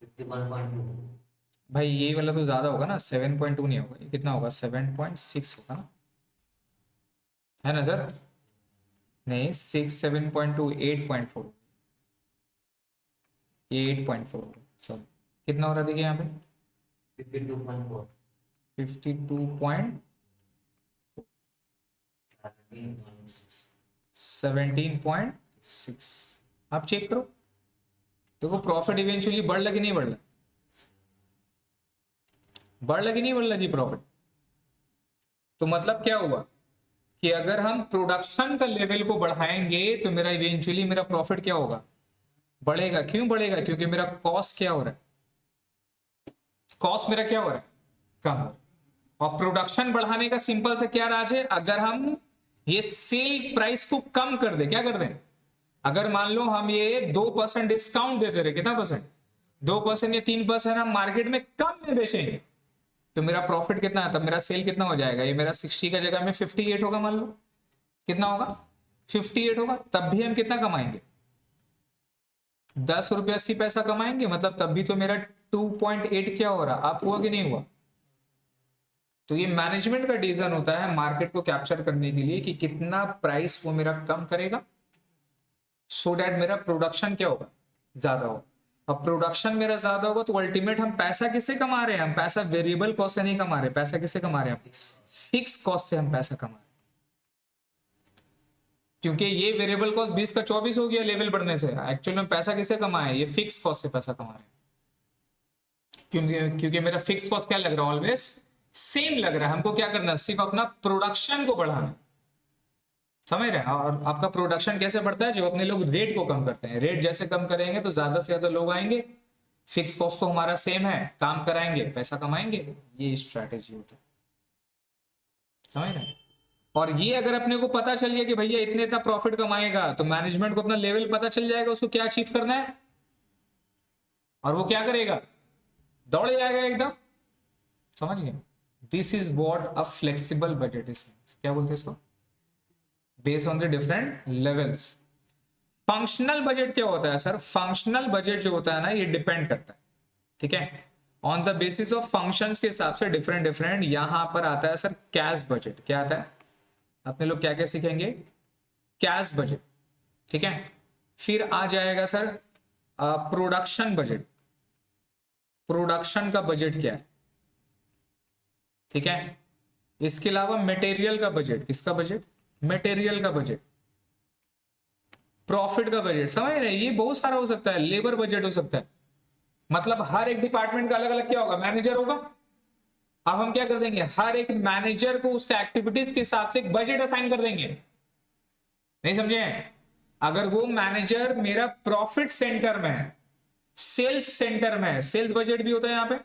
51.2। भाई ये वाला तो ज्यादा होगा ना, 7.2 नहीं होगा। ये कितना होगा? 7.6 होगा ना, है ना सर? नहीं, 6, 7.2, 8.4, ये 8.4 होगा। सॉरी, कितना हो रहा है? देखिए यहाँ पे 52.4। 17.6। आप चेक करो, देखो प्रॉफिट इवेंचुअली बढ़ लगे नहीं बढ़ रहा? बढ़ लगे नहीं बढ़ रहा जी प्रॉफिट? तो मतलब क्या हुआ कि अगर हम प्रोडक्शन का लेवल को बढ़ाएंगे तो मेरा इवेंचुअली मेरा प्रॉफिट क्या होगा? बढ़ेगा। क्यों बढ़ेगा? क्योंकि मेरा कॉस्ट क्या हो रहा है? कॉस्ट मेरा क्या हो रहा है? कम हो रहा है। और प्रोडक्शन बढ़ाने का सिंपल से क्या राज है? अगर हम ये सेल प्राइस को कम कर दे, क्या कर दें? अगर मान लो हम ये 2% डिस्काउंट देते रहे, कितना परसेंट? 2% या 3% हम मार्केट में कम में बेचेंगे, तो मेरा प्रॉफिट कितना है? तब मेरा सेल कितना हो जाएगा? ये मेरा 60 का जगह में 58 होगा। मान लो कितना होगा? 58 होगा। तब भी हम कितना कमाएंगे? 10 रुपया 80 पैसा कमाएंगे। मतलब तब भी तो मेरा 2.8 क्या हो रहा? आप हुआ कि नहीं हुआ? तो ये मैनेजमेंट का डिसीजन होता है मार्केट को कैप्चर करने के लिए कि कितना प्राइस वो मेरा कम करेगा, सो दैट मेरा प्रोडक्शन क्या होगा? ज्यादा होगा। अब प्रोडक्शन मेरा ज्यादा होगा तो अल्टीमेट हम पैसा किससे कमा रहे हैं? हम पैसा वेरिएबल कॉस्ट से नहीं कमा रहे। पैसा किससे कमा रहे हैं? फिक्स कॉस्ट से हम पैसा कमा रहे हैं। क्योंकि ये वेरिएबल कॉस्ट 20 का 24 हो गया लेवल बढ़ने से। एक्चुअल में पैसा किससे कमाए? ये फिक्स कॉस्ट से पैसा कमा रहे हैं। क्योंकि मेरा फिक्स कॉस्ट क्या लग रहा है? ऑलवेज सेम लग रहा है। हमको क्या करना है? सिर्फ अपना प्रोडक्शन को बढ़ाना। समझ रहे हैं? और आपका प्रोडक्शन कैसे बढ़ता है? जो अपने लोग रेट को कम करते हैं। रेट जैसे कम करेंगे तो ज्यादा से ज्यादा लोग आएंगे, फिक्स कॉस्ट तो हमारा सेम है, काम कराएंगे, पैसा कमाएंगे। ये स्ट्रैटेजी होता है। समझ रहे हैं? और ये अगर अपने को पता चल गया कि भैया इतने इतना प्रॉफिट कमाएगा, तो मैनेजमेंट को अपना लेवल पता चल जाएगा उसको क्या अचीव करना है, और वो क्या करेगा? दौड़ जाएगा एकदम। समझ गए? This is what a flexible budget is. क्या बोलते हैं इसको? Based on the different levels. Functional budget क्या होता है सर? फंक्शनल बजट जो होता है ना, ये डिपेंड करता है, ठीक है, on the basis of functions के हिसाब से डिफरेंट डिफरेंट। यहां पर आता है सर कैश बजट। क्या आता है? अपने लोग क्या क्या सीखेंगे? कैश बजट, ठीक है। फिर आ जाएगा सर प्रोडक्शन बजट। प्रोडक्शन का बजट क्या है, ठीक है। इसके अलावा मटेरियल का बजट। किसका बजट? मटेरियल का बजट। प्रॉफिट का बजट। समझ रहे हैं? ये बहुत सारा हो सकता है। लेबर बजट हो सकता है। मतलब हर एक डिपार्टमेंट का अलग अलग क्या होगा? मैनेजर होगा। अब हम क्या कर देंगे? हर एक मैनेजर को उसके एक्टिविटीज के हिसाब से एक बजट असाइन कर देंगे। नहीं समझे? अगर वो मैनेजर मेरा प्रॉफिट सेंटर में है, सेल्स सेंटर में है, सेल्स बजट भी होता है यहां पे।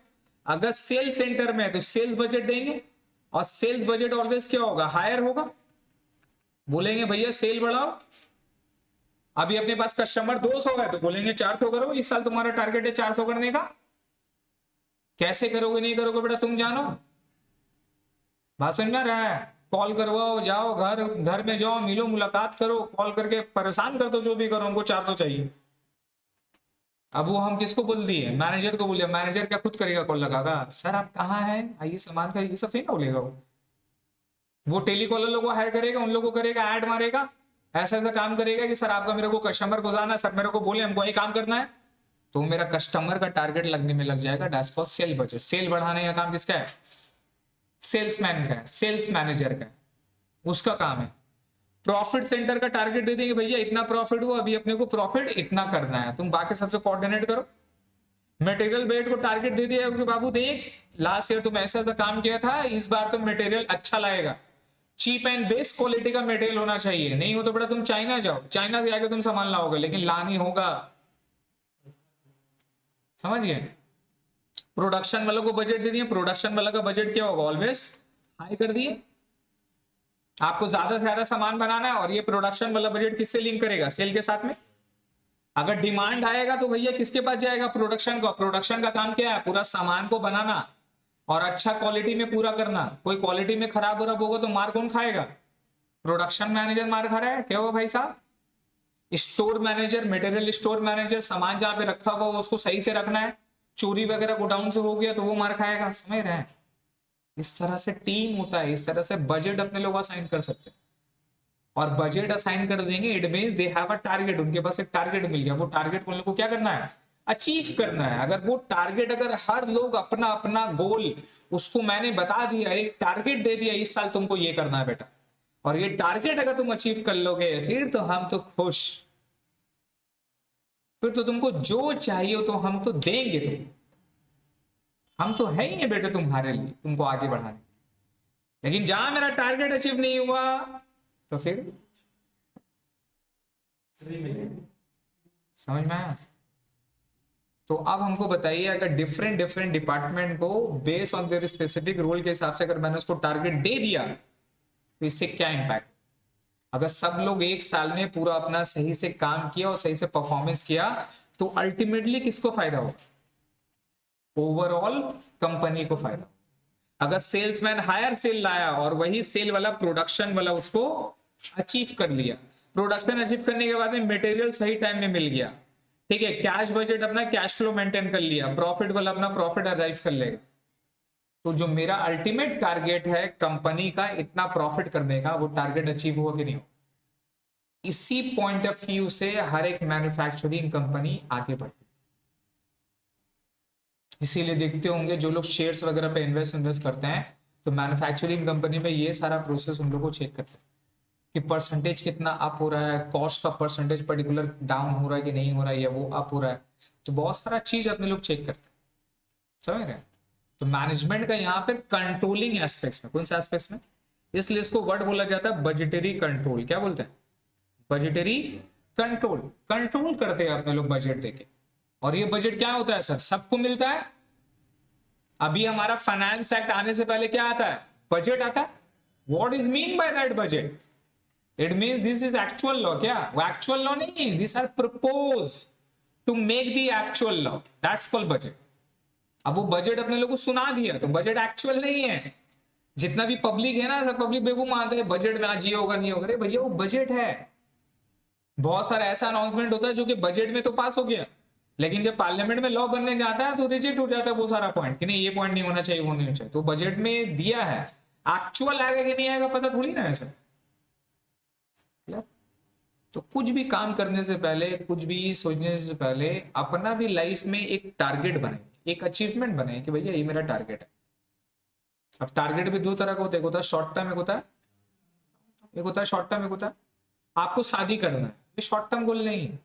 अगर सेल्स सेंटर में है तो सेल्स बजट देंगे, और सेल्स बजट ऑलवेज क्या होगा? हायर होगा। बोलेंगे भैया सेल बढ़ाओ। अभी अपने पास कस्टमर 200 है तो बोलेंगे 400 करो, इस साल तुम्हारा टारगेट है 400 करने का। कैसे करोगे नहीं करोगे बेटा तुम जानो। बात समझ में आ रहा है? कॉल करवाओ, जाओ घर घर में जाओ, मिलो, मुलाकात करो, कॉल करके परेशान कर दो, जो भी करो, हमको 400 चाहिए। अब वो हम किसको बोल दिए, मैनेजर को बोलिए, मैनेजर क्या खुद करेगा, कॉल लगागा, सर आप कहाँ हैं, आइए सामान का, ये सब नहीं ना बोलेगा वो टेलीकॉलर लोगों को हायर करेगा, उन लोगों को करेगा, ऐड मारेगा, ऐसा ऐसा काम करेगा कि सर आपका मेरे को कस्टमर गुजारना है, सर मेरे को बोले हमको ये काम करना है, तो मेरा कस्टमर का टारगेट लगने में लग जाएगा। That's called sale budget. Sale बढ़ाने का काम किसका है, सेल्समैन का है, सेल्स मैनेजर का है, उसका काम है। प्रॉफिट सेंटर का टारगेट दे देंगे, भैया इतना प्रॉफिट हुआ, अभी अपने को प्रॉफिट इतना करना है, तुम बाकी सबसे कोऑर्डिनेट करो। मटेरियल बेट को टारगेट दे दिया कि बाबू देख लास्ट ईयर तुम ऐसा काम किया था, इस बार तुम मटेरियल अच्छा लाएगा, चीप एंड बेस्ट क्वालिटी का मटेरियल होना चाहिए, नहीं हो तो बेटा तुम चाइना जाओ, चाइना से आके तुम सामान लाओगे, लेकिन लानी होगा। समझ गए। प्रोडक्शन वालों को बजट दे दिए, प्रोडक्शन वाला का बजट क्या होगा, ऑलवेज हाई कर दिए। आपको ज्यादा से ज्यादा सामान बनाना है, और ये प्रोडक्शन वाला बजट किससे लिंक करेगा, सेल के साथ में। अगर डिमांड आएगा तो भैया किसके पास जाएगा, प्रोडक्शन का। प्रोडक्शन का काम क्या है, पूरा सामान को बनाना और अच्छा क्वालिटी में पूरा करना। कोई क्वालिटी में खराब हो होगा तो मार कौन खाएगा, प्रोडक्शन मैनेजर मार खा रहा है, क्या हुआ भाई साहब। Store manager, material store manager, सामान जहां पे रखा हुआ उसको सही से रखना है, चोरी वगैरह गोडाउन से हो गया तो वो मार खाएगा। समझ रहे हैं, इस तरह से टीम होता है, इस तरह से बजट अपने लोग असाइन कर सकते हैं। और बजट असाइन कर देंगे, it mean they have a target, उनके पास एक टारगेट मिल गया, वो टारगेट को उन लोग को क्या करना है, अचीव करना है। अगर वो टारगेट, अगर हर लोग अपना अपना गोल, उसको मैंने बता दिया, एक टारगेट दे दिया, इस साल तुमको ये करना है बेटा, और ये टारगेट अगर तुम अचीव कर लोगे, फिर तो हम तो खुश, फिर तो तुमको जो चाहिए तो हम तो देंगे, हम तो है ही बेटे तुम्हारे लिए, तुमको आगे बढ़ाने। लेकिन जहां मेरा टारगेट अचीव नहीं हुआ तो फिर समझ में आया। तो अब हमको बताइए, अगर डिफरेंट डिफरेंट डिपार्टमेंट को base on their specific role के हिसाब से अगर मैंने उसको टारगेट दे दिया तो इससे क्या इंपैक्ट। अगर सब लोग एक साल में पूरा अपना सही से काम किया और सही से परफॉर्मेंस किया तो अल्टीमेटली किसको फायदा होगा, ओवरऑल कंपनी को फायदा। अगर सेल्समैन हायर सेल लाया और वही सेल वाला प्रोडक्शन वाला उसको अचीव कर लिया, प्रोडक्शन अचीव करने के बाद में मटेरियल सही टाइम में मिल गया, ठीक है, कैश बजट अपना कैश फ्लो मेंटेन कर लिया, प्रॉफिट वाला अपना प्रॉफिट अराइव कर लेगा, तो जो मेरा अल्टीमेट टारगेट है कंपनी का इतना प्रॉफिट करने का, वो टारगेट अचीव हुआ कि नहीं। इसी पॉइंट ऑफ व्यू से हर एक मैन्युफैक्चरिंग कंपनी आगे बढ़ती। इसीलिए देखते होंगे जो लोग शेयर्स वगैरह पे इन्वेस्ट करते हैं, तो मैन्युफैक्चरिंग कंपनी में ये सारा प्रोसेस उन लोगों को चेक करते हैं कि परसेंटेज कितना अप हो रहा है, कॉस्ट का परसेंटेज पर्टिकुलर डाउन हो रहा है कि नहीं हो रहा है, या वो अप हो रहा है, तो बहुत सारा चीज अपने लोग चेक करते हैं। समझ रहे हैं। तो मैनेजमेंट का यहाँ पे कंट्रोलिंग एस्पेक्ट्स में, कौन से एस्पेक्ट्स में, इसलिए इसको वर्ड बोला जाता है बजटरी कंट्रोल। क्या बोलते हैं, बजटरी कंट्रोल। कंट्रोल करते हैं अपने लोग बजट देके। और ये बजट क्या होता है सर, सबको मिलता है। अभी हमारा फाइनेंस एक्ट आने से पहले क्या आता है, बजट आता है। What is mean by that budget, it means this is actual law. क्या वो एक्चुअल लॉ नहीं, this are propose to make the actual law, that's called budget. अब वो बजट अपने लोगों को सुना दिया तो बजट एक्चुअल नहीं है। जितना भी पब्लिक है ना, सब पब्लिक बेवकूफ मानते हैं बजट में आज ये होगा नहीं होगा, भैया वो बजट है। बहुत सारा ऐसा अनाउंसमेंट होता है जो कि बजट में तो पास हो गया, लेकिन जब पार्लियामेंट में लॉ बनने जाता है तो रिजेक्ट हो जाता है वो सारा पॉइंट कि नहीं ये पॉइंट नहीं होना चाहिए, वो नहीं होना चाहिए। तो बजट में दिया है, एक्चुअल आएगा कि नहीं आएगा पता थोड़ी ना है सर। तो कुछ भी काम करने से पहले, कुछ भी सोचने से पहले अपना भी लाइफ में एक टारगेट बनाए, एक अचीवमेंट बनाए कि भैया ये मेरा टारगेट है। अब टारगेट भी दो तरह का होता है, एक होता है शॉर्ट टर्म, एक होता है शॉर्ट टर्म, एक होता है आपको शादी करना है, ये शॉर्ट टर्म गोल नहीं है,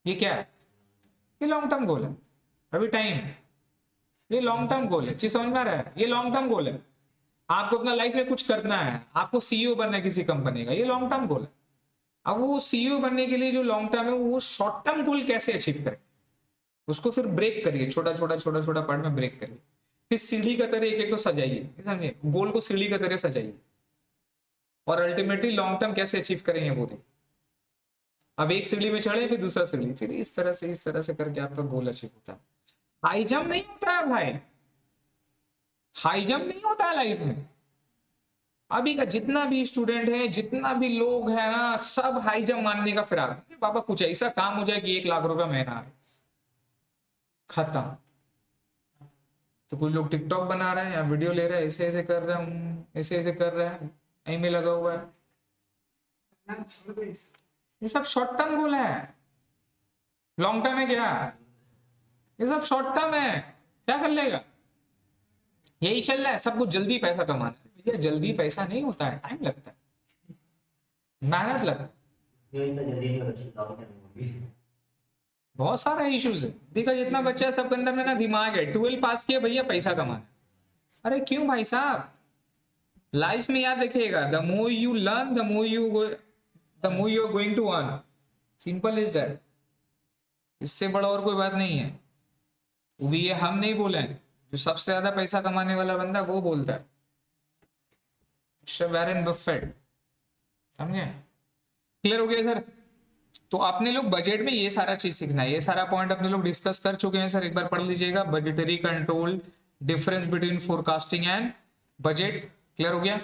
ये क्या है, ये लॉन्ग टर्म गोल है। अभी टाइम, ये लॉन्ग टर्म गोल है, चीज समझ में आ रहा है, ये लॉन्ग टर्म गोल है। आपको अपना लाइफ में कुछ करना है, आपको सीईओ बनना है किसी कंपनी का, ये लॉन्ग टर्म गोल है। अब वो सीईओ बनने के लिए जो लॉन्ग टर्म है, वो शॉर्ट टर्म गोल कैसे अचीव करें, उसको फिर ब्रेक करिए, छोटा छोटा पार्ट में ब्रेक करिए, फिर सीढ़ी का तरह एक एक तो सजाइए, समझिए, गोल को सीढ़ी का तरह सजाइए, और अल्टीमेटली लॉन्ग टर्म कैसे अचीव करेंगे वो देखिए। अब एक सीढ़ी में चढ़े, फिर दूसरा सीढ़ी, फिर इस तरह से करके आपका गोल अचीव होता है। हाई जंप नहीं होता है भाई, हाई जंप नहीं होता है लाइफ में। अभी का जितना भी स्टूडेंट है, जितना भी लोग है ना, सब हाई जंप मानने का फिराक, बाबा कुछ ऐसा काम हो जाए कि 1 लाख रुपया महीना है, खत्म। तो कुछ लोग टिकटॉक बना रहे हैं या वीडियो ले रहे हैं, ऐसे ऐसे कर रहे हैं, ऐसे ऐसे कर रहे हैं, यहीं में लगा हुआ है। ये सब शॉर्ट टर्म गोल है, लॉन्ग टर्म है क्या? ये सब शॉर्ट टर्म है, क्या कर लेगा? यही चल रहा है, सब कुछ जल्दी पैसा कमाना है। भैया जल्दी पैसा नहीं होता है, टाइम लगता है, मेहनत लगता है। ये इतना जल्दी नहीं होती लॉन्ग टर्म में। बहुत सारा इश्यूज है, बिकॉज जितना बच्चा है सबके अंदर में ना दिमाग है, 12 पास किया भैया पैसा कमाना। अरे क्यों भाई साहब, लाइफ में याद रखिएगा, the more you learn the more you are going to earn, simple is that. इससे बड़ा और कोई बात नहीं है। वो भी ये हम नहीं बोले हैं, जो सबसे ज्यादा पैसा कमाने वाला बंदा वो बोलता है, वॉरेन बफेट। समझे? क्लियर हो गया सर? तो आपने लोग बजट में ये सारा चीज सीखना है, ये सारा पॉइंट अपने लोग डिस्कस कर चुके हैं सर, एक बार पढ़ लीजिएगा। Budgetary control, difference between forecasting and budget, clear हो गया?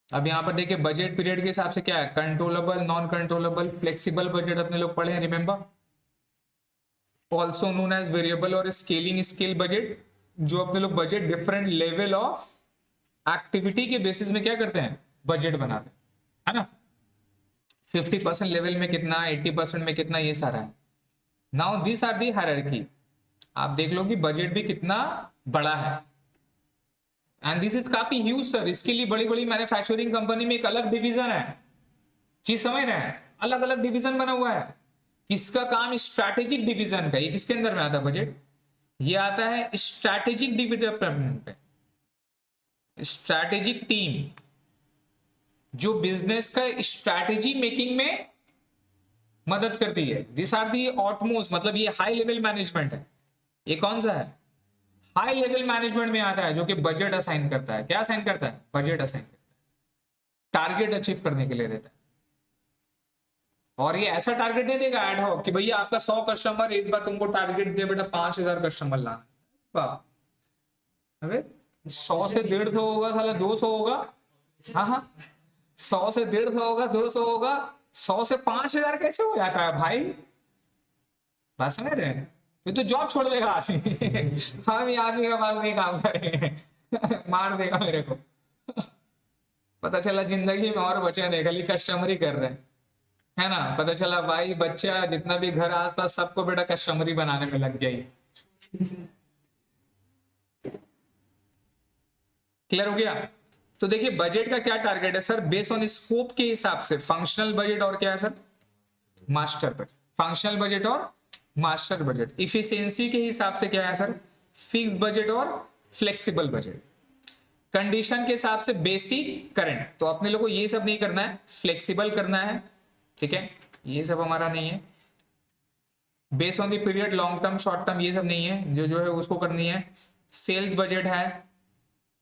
अब यहाँ पर देखिए बजट पीरियड के हिसाब से क्या है, controllable, non controllable, flexible budget अपने लोग पढ़े हैं, remember. Also known as variable और स्केलिंग स्केल बजट, जो अपने लोग budget different level of activity के बेसिस में क्या करते हैं, बजट बनाते हैं, है ना। 50% लेवल में कितना, 80% में कितना, ये सारा है। Now this are the hierarchy. आप देख लो कि बजट भी कितना बड़ा है, एंड दिस इज काफी ह्यूज सर। इसके लिए बड़ी बड़ी मैन्युफैक्चरिंग कंपनी में एक अलग डिवीजन है, चीज समझ रहे हैं, अलग अलग डिवीजन बना हुआ है। किसका काम स्ट्रैटेजिक डिवीजन का, ये किसके अंदर में आता है बजट, ये आता है स्ट्रैटेजिक डेवलपमेंट पे, स्ट्रैटेजिक टीम जो बिजनेस का स्ट्रैटेजी मेकिंग में मदद करती है। दिस आर दी ऑटमोस्ट, मतलब ये हाई लेवल मैनेजमेंट है। ये कौन सा है, हाई लेवल मैनेजमेंट में आता है, जो कि बजट असाइन करता है। क्या असाइन करता है, बजट असाइन करता है, टारगेट अचीव करने के लिए देता है। और ये ऐसा टारगेट नहीं देगा एड हॉक कि भैया आपका 100 कस्टमर, इस बार तुमको टारगेट दे बेटा 5000 कस्टमर लाना। वाह, अबे 100 से 150 होगा साला, 200 होगा, हाँ हाँ, 100 से 150 होगा, 200 होगा, 100 से 5000 कैसे हो जाता है भाई? बात समझ रहे हैं? ये तो जॉब छोड़ देगा आदमी। हम ये आदमी का पास नहीं काम करेंगे, मार देगा मेरे को। पता चला जिंदगी में और बचे नहीं, खाली कस्टमर ही कर रहे हैं, है ना। पता चला भाई बच्चा जितना भी घर आसपास सबको बेटा कस्टमर ही बनाने में लग गई। क्लियर हो गया? तो देखिए बजट का क्या टारगेट है सर, बेस्ड ऑन स्कोप के हिसाब से फंक्शनल बजट और क्या है sir, master budget. Functional budget और मास्टर बजट। इफिशिएंसी के हिसाब से क्या है सर, फिक्स बजट और फ्लेक्सिबल बजट। कंडीशन के हिसाब से बेसिक, करंट। तो अपने लोगों को ये सब नहीं करना है, फ्लेक्सिबल करना है, ठीक है, ये सब हमारा नहीं है। Based on the period, long term, short term, ये सब नहीं है, जो है उसको करनी है। सेल्स बजट है,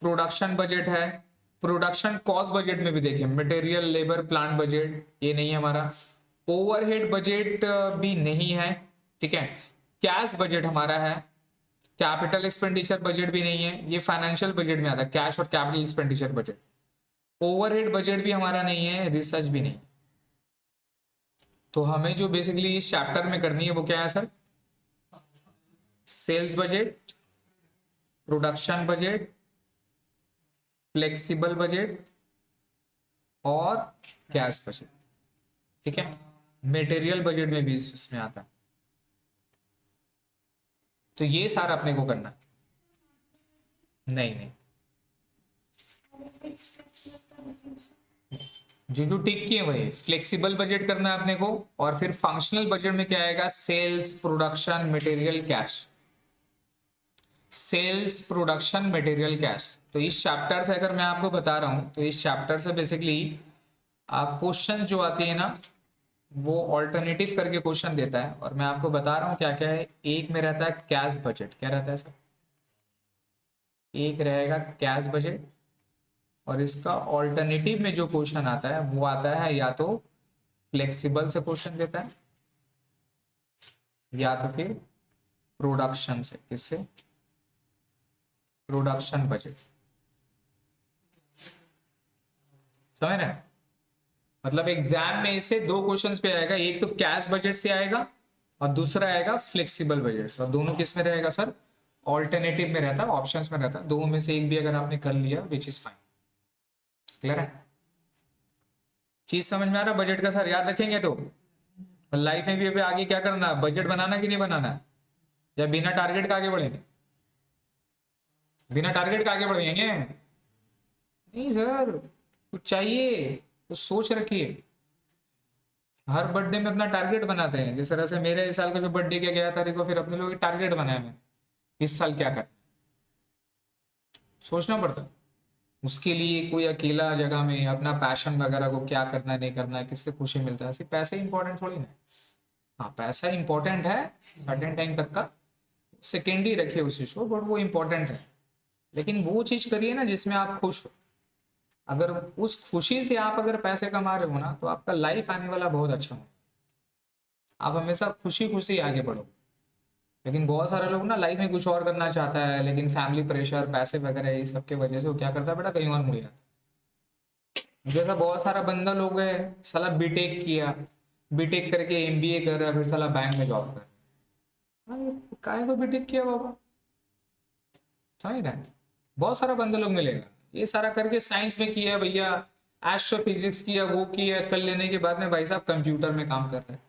प्रोडक्शन बजट है, प्रोडक्शन कॉस्ट बजट में भी देखिए मटेरियल, लेबर, प्लांट बजट, ये नहीं है हमारा। ओवरहेड बजट भी नहीं है, ठीक है। कैश बजट हमारा है, कैपिटल एक्सपेंडिचर बजट भी नहीं है, ये फाइनेंशियल बजट में आता है, कैश और capital expenditure budget. Overhead budget भी हमारा नहीं है, रिसर्च भी नहीं। तो हमें जो बेसिकली इस चैप्टर में करनी है वो क्या है sir, sales budget, production budget, flexible budget और कैश बजट, ठीक है। मटेरियल बजट में भी इसमें आता है। तो ये सारा अपने को करना नहीं नहीं, जो टिक किए वही फ्लेक्सिबल बजट करना है अपने को। और फिर फंक्शनल बजट में क्या आएगा, sales, production, material, cash. Sales, production, material, cash. तो इस चैप्टर से अगर मैं आपको बता रहा हूं, तो इस चैप्टर से बेसिकली क्वेश्चन जो आते हैं ना, वो ऑल्टरनेटिव करके क्वेश्चन देता है। और मैं आपको बता रहा हूँ क्या क्या है। एक में रहता है कैश बजट, क्या रहता है सर, एक रहेगा कैश बजट। और इसका ऑल्टरनेटिव में जो क्वेश्चन आता है वो आता है या तो फ्लेक्सिबल से क्वेश्चन देता है, या तो फिर प्रोडक्शन से। किससे, प्रोडक्शन बजट। समझ रहे हैं? मतलब एग्जाम में इसे दो क्वेश्चंस पे आएगा, एक तो कैश बजट से आएगा और दूसरा आएगा फ्लेक्सिबल बजट्स। और दोनों किस में रहेगा सर? ऑल्टरनेटिव में रहता है, ऑप्शंस में रहता है। दो में से एक भी अगर आपने कर लिया विच इज फाइन। क्लियर है? चीज समझ में आ रहा है बजट का सर? याद रखेंगे तो लाइफ में भी अभी आगे क्या करना है, बजट बनाना कि नहीं बनाना है, या बिना टारगेट का आगे बढ़ेंगे? बिना टारगेट का आगे बढ़ेंगे नहीं सर, कुछ चाहिए, कुछ सोच रखिए। हर बर्थडे में अपना टारगेट बनाते हैं, जिस तरह से मेरे इस साल का जो बर्थडे किया 11 तारीख को, फिर अपने लोग टारगेट बनाया मैंने इस साल क्या कर, सोचना पड़ता है। उसके लिए कोई अकेला जगह में अपना पैशन वगैरह को क्या करना है नहीं करना है, किससे खुशी मिलता है, सिर्फ पैसे इंपॉर्टेंट थोड़ी ना। हाँ पैसा इंपॉर्टेंट है सर्टेन टाइम तक का, सेकेंडरी रखिए उस चीज को, बट वो इंपॉर्टेंट है। लेकिन वो चीज करिए ना जिसमें आप खुश हो। अगर उस खुशी से आप अगर पैसे कमा रहे हो ना, तो आपका लाइफ आने वाला बहुत अच्छा हो। आप हमेशा खुशी खुशी आगे बढ़ो। लेकिन बहुत सारे लोग ना लाइफ में कुछ और करना चाहता है, लेकिन फैमिली प्रेशर, पैसे वगैरह ये सब के वजह से वो क्या करता है बेटा, कहीं और मुड़ जाता है। जैसा बहुत सारा बंदा लोग है, साला बीटेक किया, बीटेक करके एमबीए कर रहा है, फिर साला बैंक में जॉब कर। काहे को बीटेक किया बाबा, समझ रहे हैं? बहुत सारा बंदा लोग मिलेगा ये सारा करके साइंस में किया भैया, एस्ट्रोफिजिक्स किया, वो किया, कर लेने के बाद में भाई साहब कंप्यूटर में काम कर रहे हैं।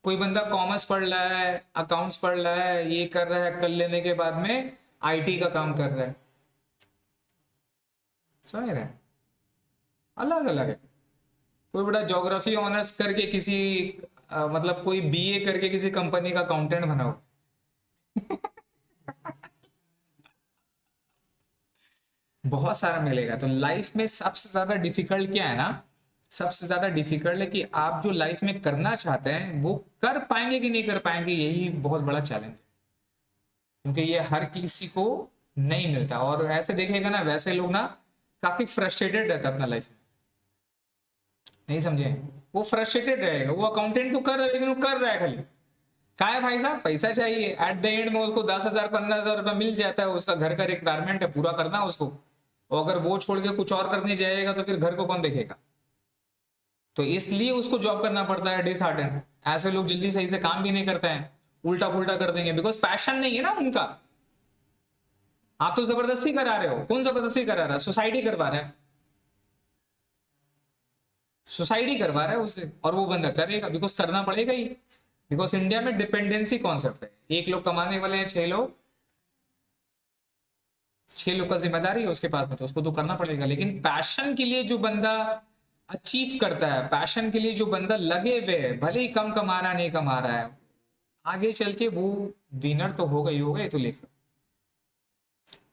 कोई बंदा कॉमर्स पढ़ रहा है, अकाउंट्स पढ़ रहा है, ये कर रहा है, कर लेने के बाद में आईटी का काम कर रहा है। समझ रहे हैं? अलग अलग है। कोई बड़ा ज्योग्राफी ऑनर्स करके किसी मतलब कोई बीए करके किसी कंपनी का अकाउंटेंट बना हो। बहुत सारा मिलेगा। तो लाइफ में सबसे ज्यादा डिफिकल्ट क्या है ना, सबसे ज्यादा डिफिकल्ट है कि आप जो लाइफ में करना चाहते हैं वो कर पाएंगे कि नहीं कर पाएंगे, यही बहुत बड़ा चैलेंज है। क्योंकि ये हर किसी को नहीं मिलता। और ऐसे देखेगा ना, वैसे लोग ना काफी फ्रस्ट्रेटेड रहता है अपना लाइफ में। नहीं समझे? वो फ्रस्ट्रेटेड रहेगा, वो अकाउंटेंट तो कर रहा है लेकिन वो कर रहा है खाली का है भाई साहब, पैसा चाहिए। एट द एंड में उसको 10,000 15,000 रुपया मिल जाता है, उसका घर का रिक्वायरमेंट है, पूरा करना है उसको। और अगर वो छोड़ के कुछ और करने जाएगा तो फिर घर को कौन देखेगा? तो इसलिए उसको जॉब करना पड़ता है डिसहार्टेंड। ऐसे लोग जल्दी सही से काम भी नहीं करते हैं, उल्टा पुल्टा कर देंगे, बिकॉज पैशन नहीं है ना उनका। आप तो जबरदस्ती करा रहे हो। कौन जबरदस्ती करा रहा है? सोसाइटी करवा रहा है, सोसाइटी करवा रहा है उससे, और वो बंदा करेगा बिकॉज करना पड़ेगा ही। बिकॉज इंडिया में डिपेंडेंसी कॉन्सेप्ट है, एक लोग कमाने वाले हैं, 6 लोग, 6 लोग का जिम्मेदारी है उसके पास में, तो उसको तो करना पड़ेगा। लेकिन पैशन के लिए जो बंदा अचीव करता है, पैशन के लिए जो बंदा लगे हुए है, भले ही कम कमा रहा है नहीं कमा रहा है, आगे चल के वो विनर तो होगा ही होगा। ये तो लिख लो,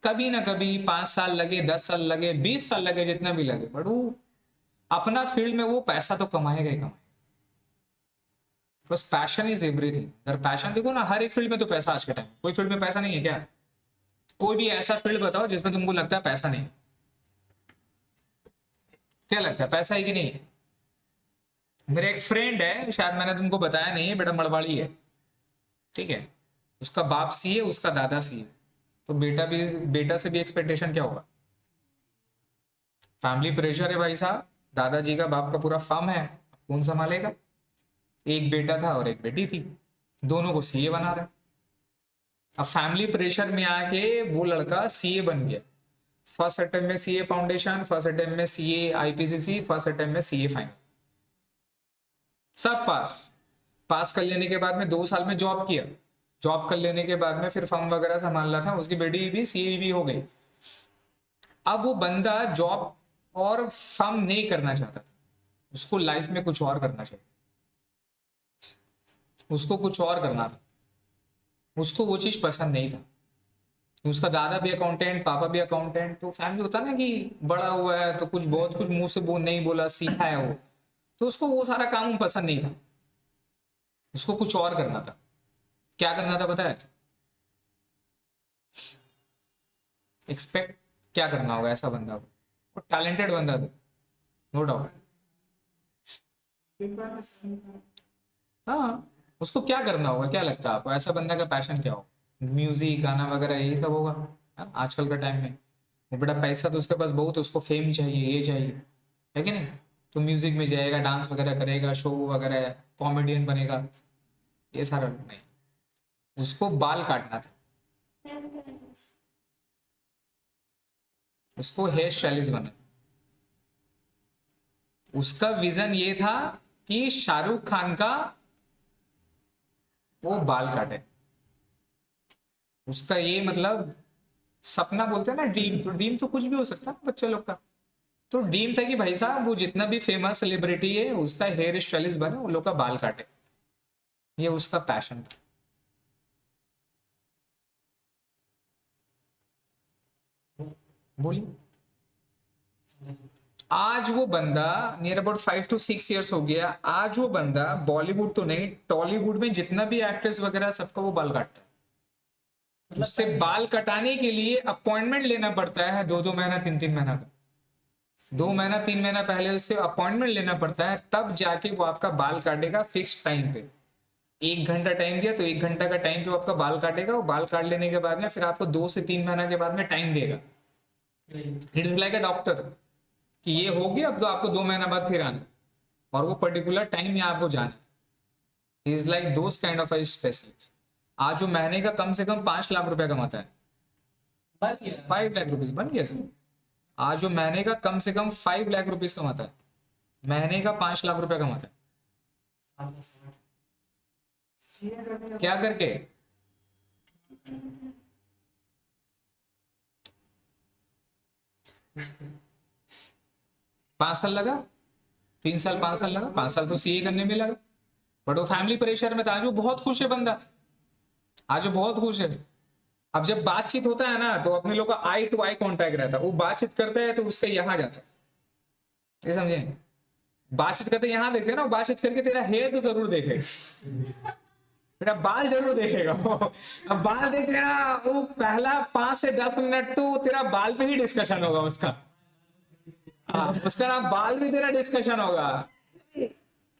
कभी ना कभी 5 साल लगे, 10 साल लगे, 20 साल लगे, जितना भी लगे, बट वो अपना फील्ड में वो पैसा तो कमाएगा ही कमाएगा। बस पैशन इज एवरीथिंग। अगर पैशन देखो ना, हर एक फील्ड में तो पैसा आज के टाइम, कोई फील्ड में पैसा नहीं है क्या? कोई भी ऐसा फील्ड बताओ जिसमें तुमको लगता है पैसा नहीं। क्या लगता है, पैसा है कि नहीं? मेरा एक फ्रेंड है, शायद मैंने तुमको बताया नहीं है, बेटा मड़वाड़ी है, ठीक है। उसका बाप सी है, उसका दादा सी है। तो बेटा से भी एक्सपेक्टेशन क्या होगा? फैमिली प्रेशर है भाई साहब। दादाजी का बाप का पूरा फर्म है, कौन संभालेगा? एक बेटा था और एक बेटी थी, दोनों को सीए बना रहा है। अब फैमिली प्रेशर में आके वो लड़का सीए बन गया। फर्स्ट अटेम्प्ट में सीए फाउंडेशन, फर्स्ट अटेम्प्ट में सीए आईपीसीसी, फर्स्ट अटेम्प्ट में सीए फाइनल, सब पास। पास कर लेने के बाद में 2 साल में जॉब किया। जॉब कर लेने के बाद में फिर फर्म वगैरह संभाल रहा था, उसकी बेटी भी सीए भी हो गई। अब वो बंदा जॉब और फर्म नहीं करना चाहता था, उसको लाइफ में कुछ और करना चाहिए, उसको कुछ और करना था। उसको वो चीज पसंद नहीं था। उसका दादा भी अकाउंटेंट, पापा भी अकाउंटेंट, तो फैमिली होता ना कि बड़ा हुआ है तो कुछ बहुत कुछ मुंह से नहीं बोला, सीखा है वो, तो उसको वो सारा काम पसंद नहीं था, उसको कुछ और करना था। क्या करना था पता है? एक्सपेक्ट क्या करना होगा ऐसा बंदा को? वो टैलेंटेड बंदा था, नो डाउट। हाँ, उसको क्या करना होगा? क्या लगता है आपको ऐसा बंदा का पैशन क्या होगा? म्यूजिक, गाना वगैरह यही सब होगा। हाँ, आजकल का टाइम में वो बड़ा पैसा तो उसके पास बहुत है, उसको फेम चाहिए, ये चाहिए, है कि नहीं? तो म्यूजिक में जाएगा, डांस वगैरह करेगा, शो वगैरह, कॉमेडियन बनेगा। ये सारा लोग नहीं, उसको बाल काटना था, उसको हेयर स्टाइलिस्ट बनना। उसका विजन ये था कि शाहरुख खान का वो बाल काटे, उसका ये मतलब सपना बोलते हैं ना, ड्रीम, तो ड्रीम तो कुछ भी हो सकता है बच्चे लोग का। तो ड्रीम था कि भाई साहब वो जितना भी फेमस सेलिब्रिटी है उसका हेयर स्टाइलिस्ट बने, उन लोग का बाल काटे, ये उसका पैशन था। बोलिए। आज वो बंदा नियर अबाउट 5 to 6 years हो गया, आज वो बंदा बॉलीवुड तो नहीं, टॉलीवुड में जितना भी एक्ट्रेस वगैरह सबका वो बाल काटता है। उससे बाल कटाने के लिए अपॉइंटमेंट लेना पड़ता है, 2-2 महीना 3-3 महीना का, 2 महीना 3 महीना पहले उससे अपॉइंटमेंट लेना पड़ता है, तब जाके वो आपका बाल काटेगा फिक्स टाइम पे। 1 घंटा टाइम दिया तो 1 घंटा का टाइम पे वो आपका बाल काटेगा। वो बाल काट लेने के बाद में फिर आपको 2 से 3 महीना के बाद में टाइम देगा। It is like a doctor कि ये हो गया, अब तो आपको 2 महीना बाद फिर आना, और वो पर्टिकुलर टाइम में आपको जाना। Is like those kind of a specialist. आज वो महीने का कम से कम 5 लाख रुपया कमाता है। बन गया 5 लाख रुपीज बन गया सर। आज वो महीने का कम से कम 5 लाख रुपीज कमाता है, महीने का 5 लाख रुपया कमाता है। क्या करके? 5 साल लगा, 3 साल 5 साल लगा, 5 साल तो सीए करने में लगा। बट वो फैमिली प्रेशर में था। आज वो बहुत खुश है बंदा, आज वो बहुत खुश है। अब जब बातचीत होता है ना तो अपने लोग का आई टू आई कांटेक्ट रहता है। वो बातचीत करता है तो उसका यहाँ जाता है, ये समझे? बातचीत करते यहाँ देखते हैं ना, बातचीत करके तेरा हेयर तो जरूर देखेगा, तेरा बाल जरूर देखेगा। अब बाल देख रहा, वो पहला 5 से 10 मिनट तो तेरा बाल पे ही डिस्कशन होगा उसका। उसका ना बाल भी तेरा डिस्कशन होगा।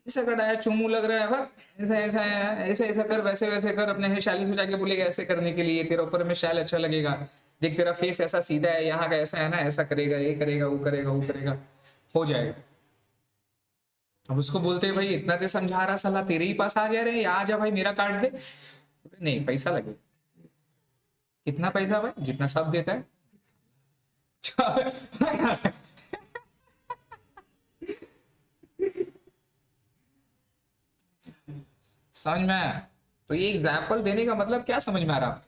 ऐसा कटा है, चुमू लग रहा है, बस ऐसा ऐसा है, ऐसा ऐसा कर, वैसे वैसे कर। अपने हेयर स्टाइलिस्ट में जाके बोलेगा ऐसे करने के लिए, तेरे ऊपर में स्टाइल अच्छा लगेगा। देख तेरा फेस ऐसा सीधा है, यहाँ का ऐसा है ना, ऐसा करेगा, ये करेगा, वो करेगा, वो करेगा, हो जाएगा। अब उसको बोलते हैं भाई इतना ते समझा रहा, साला तेरे ही पास आ जा रहे हैं, आ जा भाई मेरा काट दे। नहीं, पैसा लगेगा। कितना पैसा भाई? जितना सब देता है। समझ में आया? तो ये एग्जाम्पल देने का मतलब क्या समझ में आ रहा आपको?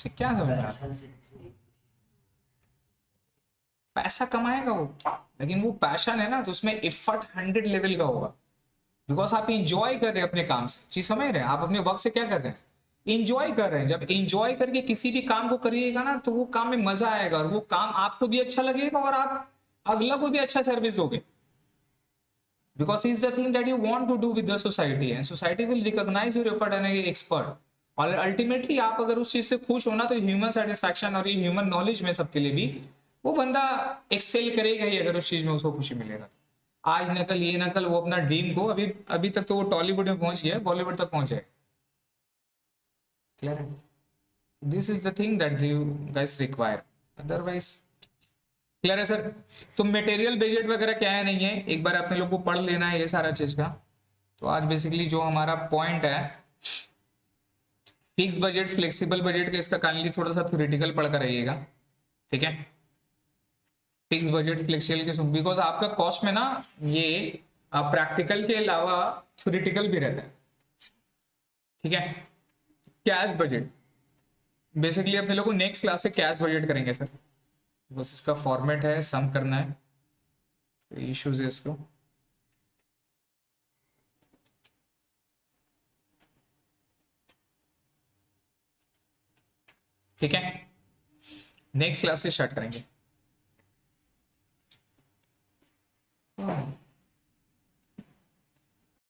क्या समझ में आ रहा? पैशन से कुछ पैसा कमाएगा वो, लेकिन वो पैशन है ना तो उसमें एफर्ट 100 लेवल का होगा। बिकॉज आप इंजॉय कर रहे हैं अपने काम से, चीज समझ रहे हैं? आप अपने वक्त से क्या कर रहे हैं? इंजॉय कर रहे हैं। जब इंजॉय करके किसी भी काम को करिएगा ना तो वो काम में मजा आएगा, और वो काम आपको भी अच्छा लगेगा और आप अगला को भी अच्छा सर्विस दोगे। Because it's the thing that you want to do with the society, and society will recognize your effort and expert. और अल्टीमेटली आप अगर उस चीज से खुश होना तो ह्यूमन सेटिस्फैक्शन और ये ह्यूमन नॉलेज में सबके लिए भी वो बंदा एक्सेल करेगा ही, अगर उस चीज में उसको खुशी मिलेगा। आज न कल, ये न कल वो अपना ड्रीम को, अभी अभी तक तो वो टॉलीवुड में पहुंच गया, बॉलीवुड तक पहुंच जाए। क्लियर है? This is the thing that you guys require, otherwise clear है सर? तो मटेरियल बजट वगैरह क्या है नहीं है, एक बार अपने लोग को पढ़ लेना है ये सारा चीज का। तो आज बेसिकली जो हमारा पॉइंट है, फिक्स बजट, फ्लेक्सिबल बजट का, इसका काइंडली थोड़ा सा थ्योरेटिकल पढ़ कर रहिएगा, ठीक है? फिक्स बजट, फ्लेक्सिबल के, बिकॉज आपका कॉस्ट में ना ये प्रैक्टिकल के अलावा थ्योरेटिकल भी रहता है, ठीक है? कैश बजट बेसिकली अपने लोग को नेक्स्ट क्लास से कैश बजट करेंगे सर, बस इसका फॉर्मेट है, सम करना है, तो इश्यूज है इसको। ठीक है, नेक्स्ट क्लास से स्टार्ट करेंगे।